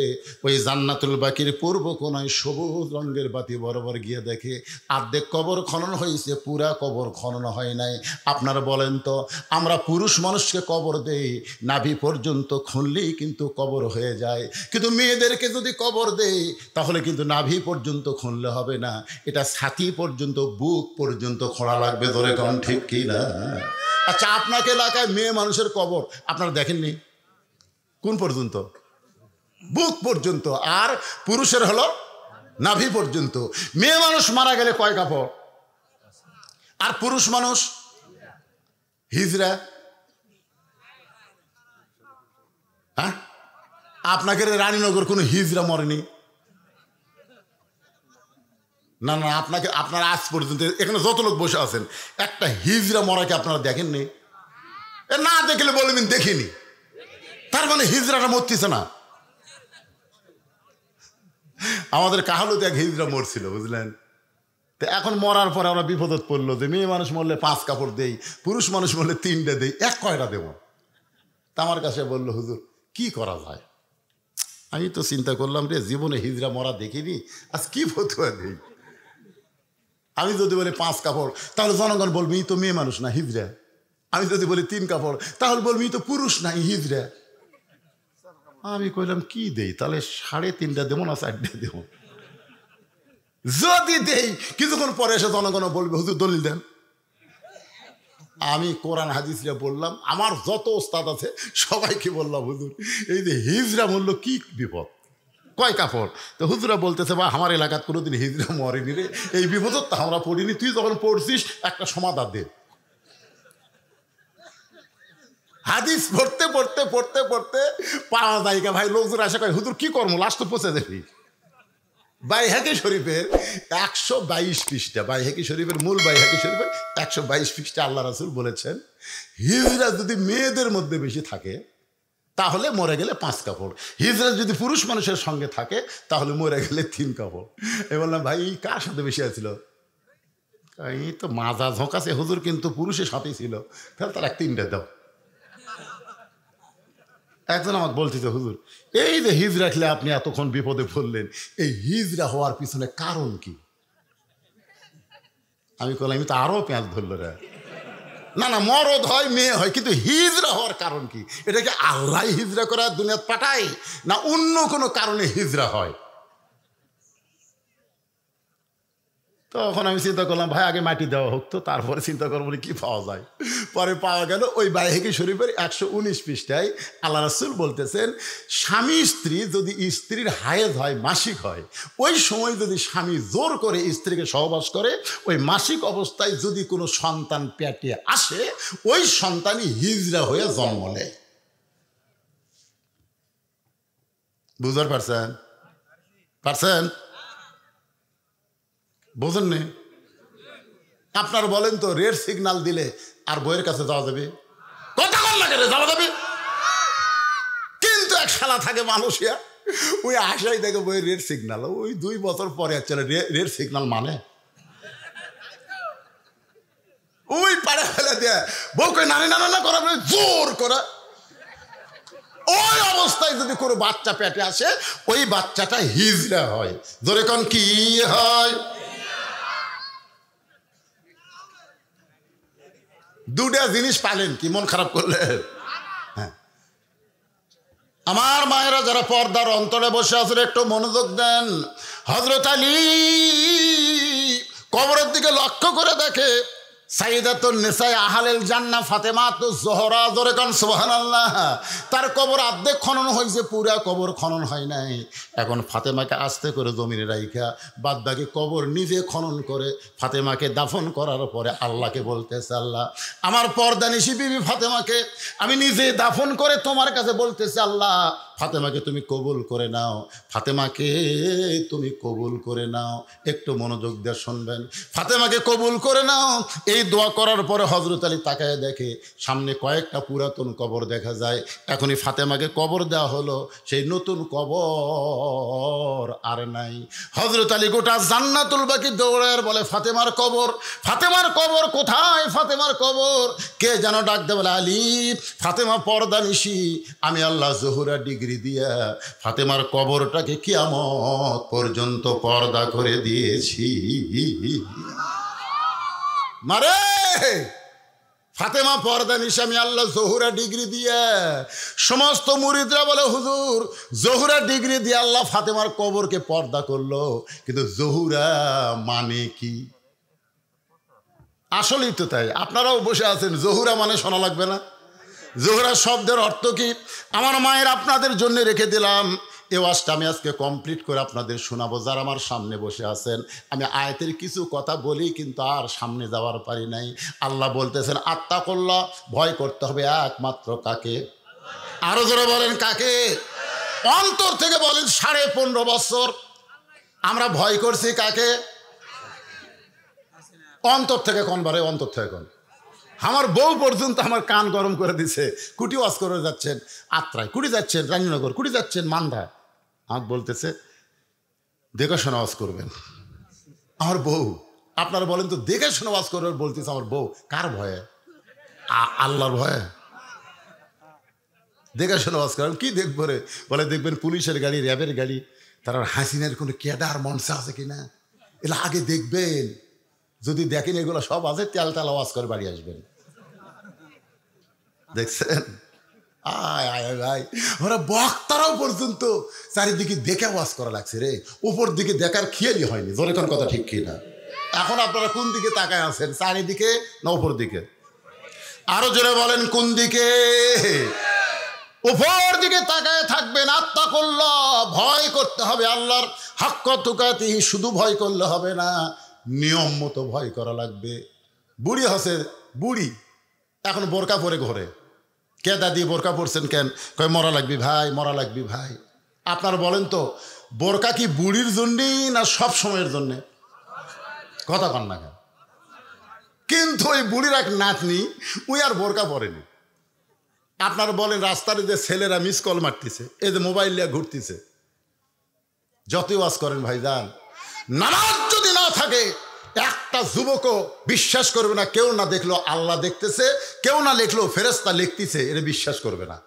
ওই জান্নাতুল বাকির পূর্ব কোনায় সবুজ রঙের বাতি বরাবর গিয়ে দেখে অর্ধেক কবর খনন হয়েছে, পুরা কবর খনন হয় নাই। আপনারা বলেন তো, আমরা পুরুষ মানুষকে কবর দেই, নাভি পর্যন্ত খুনলেই কিন্তু কবর হয়ে যায়, কিন্তু মেয়েদেরকে যদি কবর দেই তাহলে কিন্তু নাভি পর্যন্ত খুনলে হবে না, এটা ছাতি পর্যন্ত, বুক পর্যন্ত খোঁড়া লাগবে। ধরে কোন ঠিক কি না? আচ্ছা, আপনাকে এলাকায় মেয়ে মানুষের কবর আপনারা দেখেননি? কোন পর্যন্ত? বুক পর্যন্ত। আর পুরুষের হলো নাভি পর্যন্ত। মেয়ে মানুষ মারা গেলে কয় কাপড়? আর পুরুষ মানুষ হিজরা। হ্যাঁ, আপনাকে রানীনগর কোনো হিজরা মরেনি? না না, আপনারা আজ পর্যন্ত এখানে যত লোক বসে আছেন একটা হিজরা মরাকে আপনারা দেখেননি? না দেখলে বলবেন দেখিনি, তার মানে হিজরাটা মরতেছে না। আমাদের কাহালুতে এক হিজরা মরছিল, বুঝলেন? তো এখন মরার পরে আমরা বিপদত পড়লো যে মেয়ে মানুষ মরলে 5 কাপড় দেই, পুরুষ মানুষ মরলে 3টে দেই, এক কয়টা দেব? তা আমার কাছে বললো, হুজুর কি করা যায়? আমি তো চিন্তা করলাম, রে জীবনে হিজরা মরা দেখিনি, আজ কি ফতুয়া দেই? আমি যদি বলি 5 কাপড় তাহলে জনগণ বলবি তো মেয়ে মানুষ না হিজরা। আমি যদি বলি 3 কাপড় তাহলে বলবি তো পুরুষ নাই হিজরা। আমি কইলাম কি দেই, তাহলে 3.5 দেবো না 4 দেবো? যদি দেই কিছুক্ষণ পরে এসে জনগণ বলবে হুজুর দলিল দেন। আমি কোরআন হাদিসরা বললাম, আমার যত ওস্তাদ আছে সবাইকে বললাম হুজুর এই যে হিজরা বললো কি বিপদ, কয় কাপড়? তো হুজুরা বলতেছে বা আমার এলাকার কোনোদিন হিজরা মরেনি রে, এই বিপদ তো আমরা পড়িনি, তুই যখন পড়ছিস একটা সমাধান দে। হাদিস পড়তে পড়তে পড়তে পড়তে পাওয়া জায়গা ভাই লোকজন আসে কয় হুজুর কি করবো, লাস্ট তো পৌঁছে যাবি। বাইহাকি শরীফের 122 পৃষ্ঠা, বাইহাকি শরীফের মূল বাইহাকি শরীফের 122 পৃষ্ঠা আল্লাহ রাসূল বলেছেন হিজরা যদি মেয়েদের মধ্যে বেশি থাকে তাহলে মরে গেলে 5 কাপড়, হিজরা যদি পুরুষ মানুষের সঙ্গে থাকে তাহলে মরে গেলে 3 কাপড়। এ বললাম ভাই কার সাথে বেশি আছিল? এই তো মাজা ঝোঁকাছে হুজুর, কিন্তু পুরুষের সাথেই ছিল, তাহলে তার 3টে দাও। একজন আমাকে বলতেছে হুজুর এই যে হিজরা খেলে আপনি এতক্ষণ বিপদে পড়লেন, এই হিজরা হওয়ার পিছনে কারণ কি? আমি বললাম আমি তো আরো পেঁয়াজ ধরল রে, না না মরদ হয় মেয়ে হয়, কিন্তু হিজরা হওয়ার কারণ কি? এটা কি আল্লাহ হিজরা করা দুনিয়াতে পাঠায়, না অন্য কোনো কারণে হিজরা হয়? তখন আমি চিন্তা করলাম ভাই আগে মাটি দেওয়া হোক, তো তারপরে চিন্তা করবো কি পাওয়া যায়। পরে পাওয়া গেল ওই বাইহাকি শরীফের 119 পৃষ্ঠায় আল্লাহ রাসূল বলতেছেন স্বামী স্ত্রী যদি স্ত্রীর হায়েজ হয়, মাসিক হয়, ওই সময় যদি স্বামী জোর করে স্ত্রীকে সহবাস করে, ওই মাসিক অবস্থায় যদি কোনো সন্তান পেটে আসে, ওই সন্তানই হিজরা হয়ে জন্ম নেয়। বুঝতে পারছেন? বোঝেন নি? আপনার বলেন তো রেড সিগন্যাল দিলে আর বইয়ের কাছে যাওয়া যাবে? কথা বল না কেন, যাওয়া যাবে? কিন্তু এক শালা থাকে মানুষিয়া, ওই আশাই দেখে বইয়ের রেড সিগন্যাল, ওই 2 বছর পরে চলে রেড সিগন্যাল মানে ওই পাড়ে ফেলে দেয়, বউকে নানি না করা জোর করা। ওই অবস্থায় যদি কোনো বাচ্চা পেটে আসে, ওই বাচ্চাটা হিজরা হয়। ধরে কোন কি হয়? দুটা জিনিস পালেন কি মন খারাপ করলে? হ্যাঁ আমার মায়েরা যারা পর্দার অন্তরে বসে আছেন একটু মনোযোগ দেন। হযরত আলী কবরের দিকে লক্ষ্য করে দেখে সাইয়্যিদাতুন নিসায়ে আহলিল জান্নাহ ফাতেমাতুজ জোহরা, জোরে কান সুবহানাল্লাহ, তার কবর অর্ধেক খনন হয়েছে, পুরা কবর খনন হয় নাই। এখন ফাতেমাকে আস্তে করে জমিনে রাইখা বাদবাকি কবর নিজে খনন করে ফাতেমাকে দাফন করার পরে আল্লাহকে বলতেছে আল্লাহ আমার পর্দানিশী বিবি ফাতেমাকে আমি নিজে দাফন করে তোমার কাছে বলতেছি আল্লাহ ফাতেমাকে তুমি কবুল করে নাও, ফাতেমাকে তুমি কবুল করে নাও। একটু মনোযোগ দিয়ে শুনবেন, ফাতেমাকে কবুল করে নাও। এই দোয়া করার পরে হযরত আলী তাকায় দেখে সামনে কয়েকটা পুরাতন কবর দেখা যায়। এখনই ফাতেমাকে কবর দেওয়া হলো, সেই নতুন কবর আর নাই। হযরত আলী গোটা জান্নাতুল বাকি দৌড়ায় বলে ফাতেমার কবর, ফাতেমার কবর কোথায়, ফাতেমার কবর? কে যেন ডাক দে বলে আলী ফাতেমা পর্দানিশী, আমি আল্লাহ জোহরা ডিগ্রি দিয়া ফাতেমার কবরটাকে কিয়ামত পর্যন্ত পর্দা করে দিয়েছি। মারে ফাতেমা পর্দানিশী আমি আল্লাহ জোহরা ডিগ্রি দিয়া। সমস্ত মুরিদরা বলে হুজুর জোহরা ডিগ্রি দিয়ে আল্লাহ ফাতেমার কবরকে পর্দা করলো, কিন্তু জোহরা মানে কি? আসলেই তো তাই, আপনারাও বসে আছেন, জোহরা মানে শোনা লাগবে না? জোহরা শব্দের অর্থ কি? আমার মায়ের আপনাদের জন্য রেখে দিলাম, এ ওয়াজটা আমি আজকে কমপ্লিট করে আপনাদের শোনাবো। যারা আমার সামনে বসে আছেন আমি আয়াতের কিছু কথা বলি, কিন্তু আর সামনে যাওয়ার পারি নাই। আল্লাহ বলতেছেন আত্তাকুল্লাহ, ভয় করতে হবে একমাত্র কাকে? আরো জোরে বলেন কাকে? অন্তর থেকে বলেন। 15.5 বছর আমরা ভয় করছি কাকে? অন্তর থেকে কোন বারে? অন্তর থেকে কোন? আমার বউ পর্যন্ত আমার কান গরম করে দিছে। কুটি ওয়াজ করে যাচ্ছেন আত্রায়, কুটি যাচ্ছেন রানীনগর, কুটি যাচ্ছেন মান্দা, আমাকে বলতেছে দেখে শোনা ওয়াজ করবেন। আমার বউ, আপনারা বলেন তো দেখে শোনা ওয়াজ করবেন বলতেছে আমার বউ, কার ভয়ে? আল্লাহর ভয়ে দেখে শোনা ওয়াজ করবেন। কি দেখবো রে? বলে দেখবেন পুলিশের গাড়ি, র্যাবের গাড়ি, তারা হাসিনের কোনো কেডার মনসা আছে কিনা এগুলো আগে দেখবেন। যদি দেখেন এগুলো সব আছে তেল তেল আওয়াজ করে বাড়ি আসবেন। দেখছেন আয় আয় ভাই, ওরা বক্তারাও পর্যন্ত চারিদিকে দেখে ওয়াজ করা লাগছে রে, উপর দিকে দেখার খেয়ালই হয়নি। জোরে কোন কথা ঠিক কিনা? এখন আপনারা কোন দিকে তাকায় আছেন, চারিদিকে না উপর দিকে? আরো জোরে বলেন, কোন দিকে? উপর দিকে তাকায় থাকবেন। আত্তাকুল্লাহ, ভয় করতে হবে আল্লাহর, হাক্ক তুকাতিহি, শুধু ভয় করলে হবে না, নিয়ম মতো ভয় করা লাগবে। বুড়ি হসে, বুড়ি এখন বোরকা পরে ঘরে, কে দাদি বোরকা পরছেন কেন? কয় মরা লাগবি ভাই, মরা লাগবি ভাই। আপনার বলেন তো, বোরকা কি বুড়ির জন্যেই না সব সময়ের জন্যে? কথা কন না কেন? কিন্তু ওই বুড়ির এক নাতনি, ওই আর বোরকা পরেনি। আপনার বলেন, রাস্তার যে ছেলেরা মিস কল মারতেছে, এই যে মোবাইল নিয়ে ঘুরতেছে, যতই ওয়াজ করেন ভাইজান, নামাজ যদি না থাকে একটা যুবকও বিশ্বাস করবে না। কেউ না দেখলো আল্লাহ দেখতেছে, কেউ না লিখলো ফেরেশতা লিখতেছে, এটা বিশ্বাস করবে না।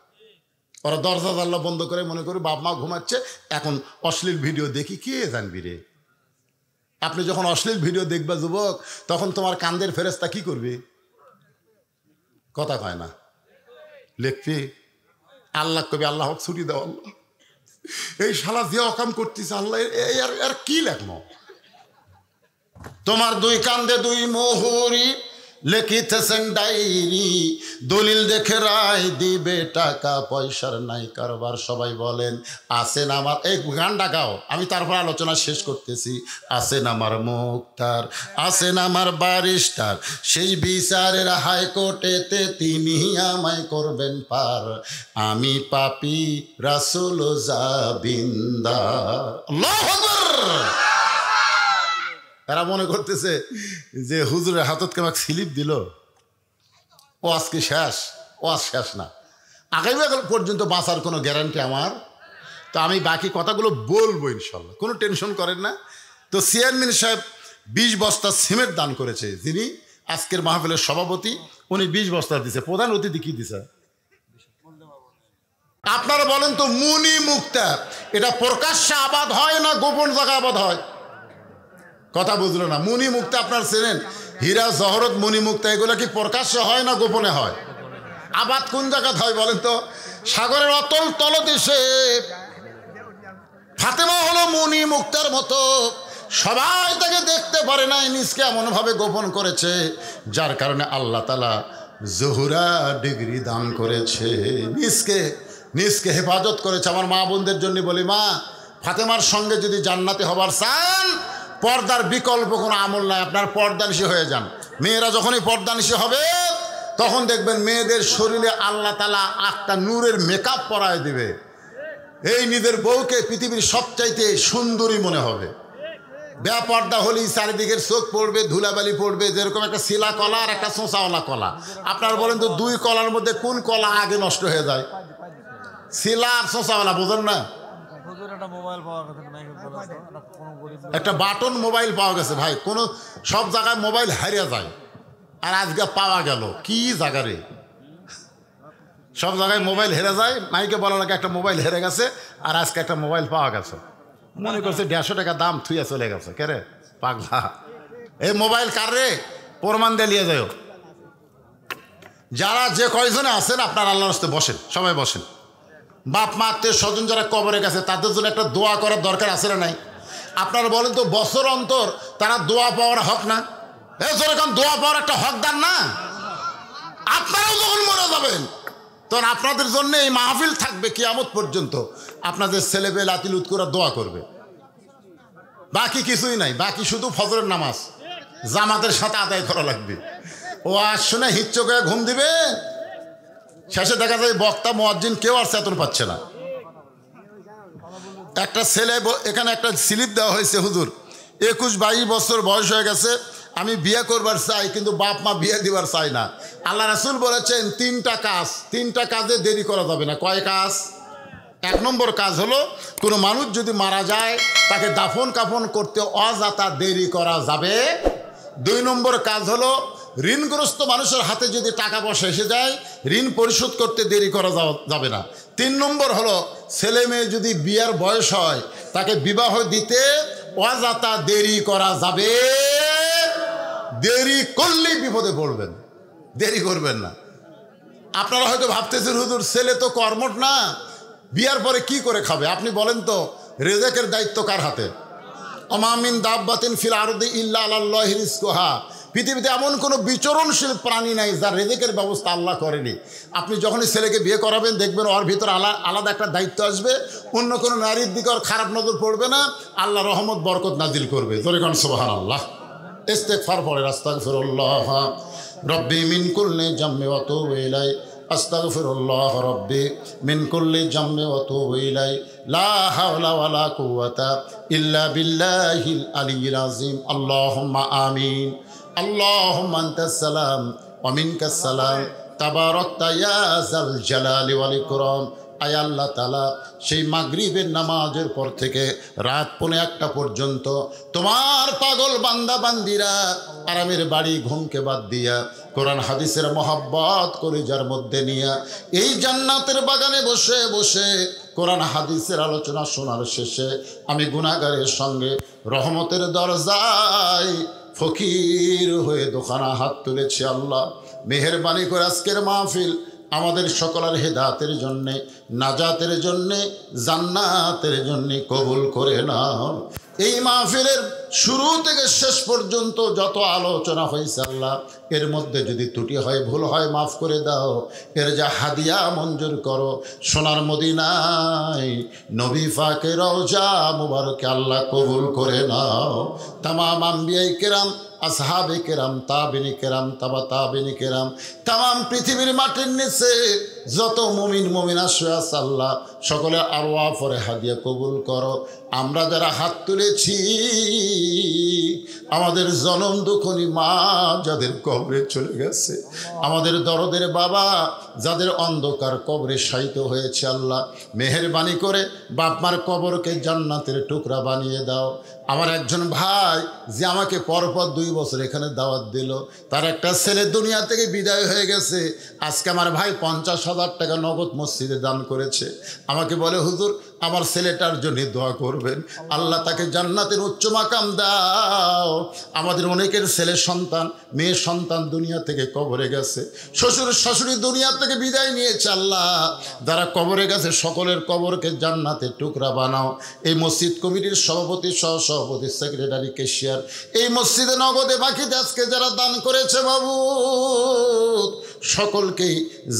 ওরা দরজা জানলা বন্ধ করে মনে করে বাপ মা ঘুমাচ্ছে, এখন অশ্লীল ভিডিও দেখি, কে জানবি রে? আপনি যখন অশ্লীল ভিডিও দেখবা যুবক, তখন তোমার কান্দের ফেরেশতা কি করবে? কথা কয় না, লিখবি। আল্লাহ কবি আল্লাহ ছুটি দাও, আল্লাহ এই শালা যে অকাম করতেছে, আল্লাহ আর কি লেখনো? তোমার দুই কান্দে দুই মোহরি, লিখিতেছেন ডায়েরি, দলিল দেখে রায় দিবে, টাকা পয়সার নাই কারবার। সবাই বলেন আছেন আমার, এই গানটা গাও, আমি তারপর আলোচনা শেষ করতেছি। আছেন আমার মুক্তার, আছেন আমার ব্যারিস্টার, সেই বিচারের হাইকোর্টেতে তিনি আমায় করবেন পার। আমি পাপী রাসূল জাবিন্দার। আল্লাহু আকবার। এরা মনে করতেছে যে হুজুরের হাতত কেমন স্লিপ দিল, ও আজকে শেষ, ও আজ শেষ না, আগামীকাল পর্যন্ত বাঁচার কোনো গ্যারান্টি আমার। তো আমি বাকি কথাগুলো বলবো ইনশাল্লাহ, কোনো টেনশন করেন না। তো চেয়ারম্যান সাহেব 20 বস্তা সিমেন্ট দান করেছে, যিনি আজকের মাহফিলের সভাপতি, উনি 20 বস্তা দিছে। প্রধান অতিথি কি দিছে আপনারা বলেন তো? মুনি মুক্তা, এটা প্রকাশ্যে আবাদ হয় না গোপন জায়গা আবাদ হয়? কথা বুঝলো না? মুনি মুক্তা আপনার চেনেন, হীরা জহরত মুনি মুক্তা, এগুলো কি প্রকাশ্যে হয় না গোপনে হয়? আবাদ কোন জায়গায় হয় বলেন তো? সাগরের অতল তলদেশে। ফাতেমা হলো মুনি মুক্তার মতো, সবাই তাকে দেখতে পারে নাই, নিজকে এমনভাবে গোপন করেছে, যার কারণে আল্লাহ তাআলা জহুরা ডিগ্রি দান করেছে, নিজকে হেফাজত করেছে। আমার মা বোনদের জন্য বলি, মা, ফাতেমার সঙ্গে যদি জান্নাতে হবার চান, পর্দার বিকল্প কোনো আমল নাই, আপনার পর্দানিশী হয়ে যান। মেয়েরা যখনই পর্দানিশী হবে, তখন দেখবেন মেয়েদের শরীরে আল্লাহ তাআলা একটা নূরের মেকআপ পরায় দিবে। এই নিজের বউকে পৃথিবীর সবচাইতে সুন্দরী মনে হবে। বেপর্দা হলেই চারিদিকের চোখ পড়বে, ধুলাবালি পড়বে, যেরকম একটা শিলা কলা আর একটা শোঁচাওয়ালা কলা। আপনার বলেন তো, দুই কলার মধ্যে কোন কলা আগে নষ্ট হয়ে যায়? শিলা আর শোঁচাওয়ালা, বোঝেন না? একটা বাটন মোবাইল পাওয়া গেছে ভাই, কোন সব জায়গায় মোবাইল হারিয়ে যায়, আর আজকে পাওয়া গেল কি জায়গারে, সব জায়গায় মোবাইল হেরে যায়। মাইকে বলা লাগে একটা মোবাইল হেরে গেছে, আর আজকে একটা মোবাইল পাওয়া গেছে। মনে করছে 150 টাকা দাম, থুইয়া চলে গেছে। কে রে পাগলা, এই মোবাইল কার রে? প্রমাণ দিয়ে নিয়ে যাও। যারা যে কয়জনে আছেন, আপনার আল্লাহর রাস্তায় বসেন, সবাই বসেন। বাপ মা আত্মীয় স্বজন যারা কবরে গেছে, তাদের জন্য একটা দোয়া করার দরকার আছে না নাই? আপনারা বলেন তো, বছর অন্তর তারা দোয়া পাওয়ার হক না? যেরকম দোয়া পাওয়ার একটা হকদার না? আপনারাও যখন মরে যাবেন, তখন আপনাদের জন্য এই মাহফিল থাকবে কিয়ামত পর্যন্ত। আপনাদের ছেলেপেলে লাতিল উৎকুরা দোয়া করবে, বাকি কিছুই নাই। বাকি শুধু ফজরের নামাজ জামাতের সাথে আদায় করা লাগবে। ও আজ শুনে হিচ্চক হয়ে ঘুম দিবে, শেষে দেখা যায় বক্তা মুয়াজ্জিন কেউ আর চেতন পাচ্ছে না। একটা ছেলে, এখানে একটা স্লিপ দেওয়া হয়েছে, হুজুর 21-22 বছর বয়স হয়ে গেছে, আমি বিয়ে করবার চাই, কিন্তু বাপ মা বিয়ে দিবার চাই না। আল্লাহ রাসূল বলেছেন 3টা কাজে দেরি করা যাবে না। কয় কাজ? 1 নম্বর কাজ হলো, কোনো মানুষ যদি মারা যায়, তাকে দাফন কাফন করতে অযথা দেরি করা যাবে। 2 নম্বর কাজ হলো, ঋণগ্রস্ত মানুষের হাতে যদি টাকা পয়সা এসে যায়, ঋণ পরিশোধ করতে দেরি করা যাবে না। 3 নম্বর হলো, ছেলে মেয়ে যদি বিয়ের বয়স হয়, তাকে বিবাহ দিতে অযথা দেরি করা যাবে। দেরি করলেই বিপদে পড়বেন, দেরি করবেন না। আপনারা হয়তো ভাবতেছেন হুজুর ছেলে তো কর্মঠ না, বিয়ার পরে কি করে খাবে? আপনি বলেন তো, রেজেকের দায়িত্ব কার হাতে? ওমা মিন দাব্বাতিন ফিল আরদি ইল্লা আলাল্লাহি রিজকুহা। পৃথিবীতে এমন কোনো বিচরণশীল প্রাণী নাই যার রেজেকের ব্যবস্থা আল্লাহ করেনি। আপনি যখনই ছেলেকে বিয়ে করাবেন দেখবেন ওর ভিতর আলাদা একটা দায়িত্ব আসবে, অন্য কোনো নারীর দিকে ওর খারাপ নজর পড়বে না, আল্লাহ রহমত বরকত নাজিল করবে। জোরে কোন সুবহানাল্লাহ। ইস্তেগফার পড়ে, আস্তাগফিরুল্লাহ রব্বি মিন কুল্লি জামমি ওয়া তুবু ইলাই, আস্তাগফিরুল্লাহ রব্বি মিন কুল্লি জামমি ওয়া তুবু ইলাই, লা হাওলা ওয়ালা কুওয়াতা ইল্লা বিল্লাহিল আলিয়্যিল আযীম। আল্লাহুম্মা আমিন। আল্লাহুম্মা আনতাস সালাম ওয়া মিনকাস সালাম, তাবারাকতা ইয়া যাল জালালি ওয়াল ইকরাম। আয় আল্লাহ তাআলা, সেই মাগরিবের নামাজের পর থেকে রাত 1:30 পর্যন্ত তোমার পাগল বান্দা বান্দিরা আরামের বাড়ি ঘুমকে বাদ দিয়া কোরআন হাদিসের মহব্বত কলিজার মধ্যে নিয়া এই জান্নাতের বাগানে বসে বসে কোরআন হাদিসের আলোচনা শোনার শেষে আমি গুনাহগারের সঙ্গে রহমতের দরজায় ফকির হয়ে দোকানা হাত তুলেছি। আল্লাহ মেহেরবানি করে আজকের মাহফিল আমাদের সকলের হেদায়েতের জন্যে, নাজাতের জন্যে, জান্নাতের জন্যে কবুল করে নাও। এই মাহফিলের শুরু থেকে শেষ পর্যন্ত যত আলোচনা হয়েছে আল্লাহ, এর মধ্যে যদি ত্রুটি হয়, ভুল হয়, মাফ করে দাও। এর যা হাদিয়া মঞ্জুর করো সোনার মদিনায় নবী পাকের রওজা মুবারকে আল্লাহ কবুল করে নাও। তামাম আম্বিয়ায়ে কেরাম, আসহাবে কেরাম, তাবিনী কেরাম, তাবা তাবিনী কেরাম, তামাম পৃথিবীর মাটির নিচে যত মুমিন মুমিনা শুয়ে আছে আল্লাহ, সকলে আরওয়াহ পরে হাদিয়া কবুল করো। আমরা যারা হাত তুলেছি, আমাদের জনম দুঃখনী মা যাদের কবরে চলে গেছে, আমাদের দরদের বাবা যাদের অন্ধকার কবরে শায়িত হয়েছে আল্লাহ, মেহেরবানি করে বাপ মার কবরকে জান্নাতের টুকরা বানিয়ে দাও। আমার একজন ভাই যে আমাকে পরপর 2 বছর এখানে দাওয়াত দিল, তার একটা ছেলে দুনিয়া থেকে বিদায় হয়ে গেছে। আজকে আমার ভাই 50,000 টাকা নগদ মসজিদে দান করেছে। আমাকে বলে হুজুর আমার ছেলেটার জন্য দোয়া করবেন, আল্লাহ তাকে জান্নাতের উচ্চ মাকাম দাও। আমাদের অনেকের ছেলে সন্তান, মেয়ে সন্তান দুনিয়া থেকে কবরে গেছে, শ্বশুর শাশুড়ি দুনিয়া থেকে বিদায় নিয়েছে আল্লাহ, যারা কবরে গেছে সকলের কবরকে জান্নাতের টুকরা বানাও। এই মসজিদ কমিটির সভাপতি, সহসভাপতি, সেক্রেটারি, ক্যাশিয়ার, এই মসজিদে নগদে বাকিতে আজকে যারা দান করেছে বাবু, সকলকেই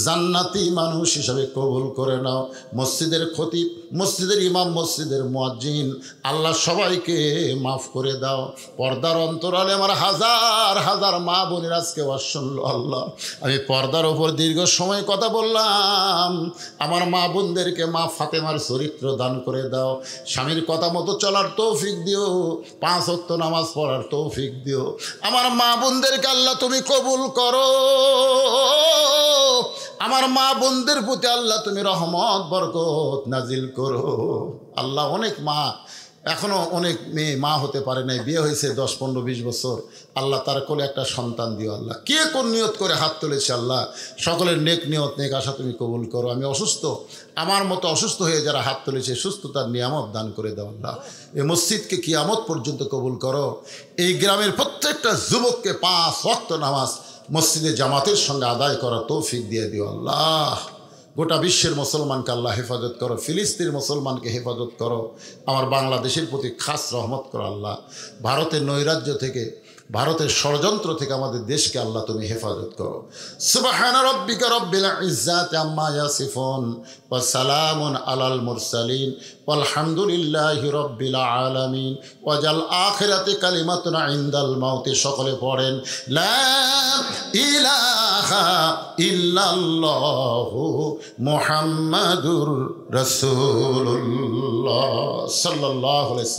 জান্নাতি মানুষ হিসাবে কবুল করে নাও। মসজিদের খতিব, মসজিদের ইমাম, মসজিদের মুয়াজ্জিন, আল্লাহ সবাইকে মাফ করে দাও। পর্দার অন্তরালে আমার হাজার হাজার মা বোনের আজকে ওয়াজ শুনলো আল্লাহ। আমি পর্দার ওপর দীর্ঘ সময় কথা বললাম, আমার মা বোনদেরকে মা ফাতেমার চরিত্র দান করে দাও। স্বামীর কথা মতো চলার তৌফিক দিও, 5 ওয়াক্ত নামাজ পড়ার তৌফিক দিও। আমার মা বোনদেরকে আল্লাহ তুমি কবুল করো। আমার মা বোনদের প্রতি আল্লাহ তুমি রহমত বরকত নাজিল করো। আল্লাহ অনেক মা, এখনও অনেক মেয়ে মা হতে পারে নাই, বিয়ে হয়েছে 10, 15, 20 বছর, আল্লাহ তার কোলে একটা সন্তান দিও। আল্লাহ কে কোন নিয়ত করে হাত তুলেছে আল্লাহ, সকলের নেক নিয়ত, নেক আশা তুমি কবুল করো। আমি অসুস্থ, আমার মতো অসুস্থ হয়ে যারা হাত তুলেছে সুস্থতার নিয়ামত দান করে দাও আল্লাহ। এই মসজিদকে কিয়ামত পর্যন্ত কবুল করো। এই গ্রামের প্রত্যেকটা যুবককে 5 ওয়াক্ত নামাজ মসজিদে জামাতের সঙ্গে আদায় করা তৌফিক দিয়ে দিও আল্লাহ। গোটা বিশ্বের মুসলমানকে আল্লাহ হেফাজত করো, ফিলিস্তিনের মুসলমানকে হেফাজত করো, আমার বাংলাদেশের প্রতি খাস রহমত করো আল্লাহ। ভারতের নৈরাজ্য থেকে, ভারতের ষড়যন্ত্র থেকে আমাদের দেশকে আল্লাহ তুমি হেফাজত করো। সুবহান রাব্বিকা রাব্বিল ইজ্জাতি আম্মা ইয়াসিফুন ওয়া সালামুন আলাল মুরসালিন ওয়ালহামদুলিল্লাহি রাব্বিল আলামিন ওয়াজাল আখিরাতি কালিমাতুন ইনদাল মাউতি। সকলে পড়েন লা ইলাহা ইল্লাল্লাহু মুহাম্মাদুর রাসূলুল্লাহ সাল্লাল্লাহু আলাইহি।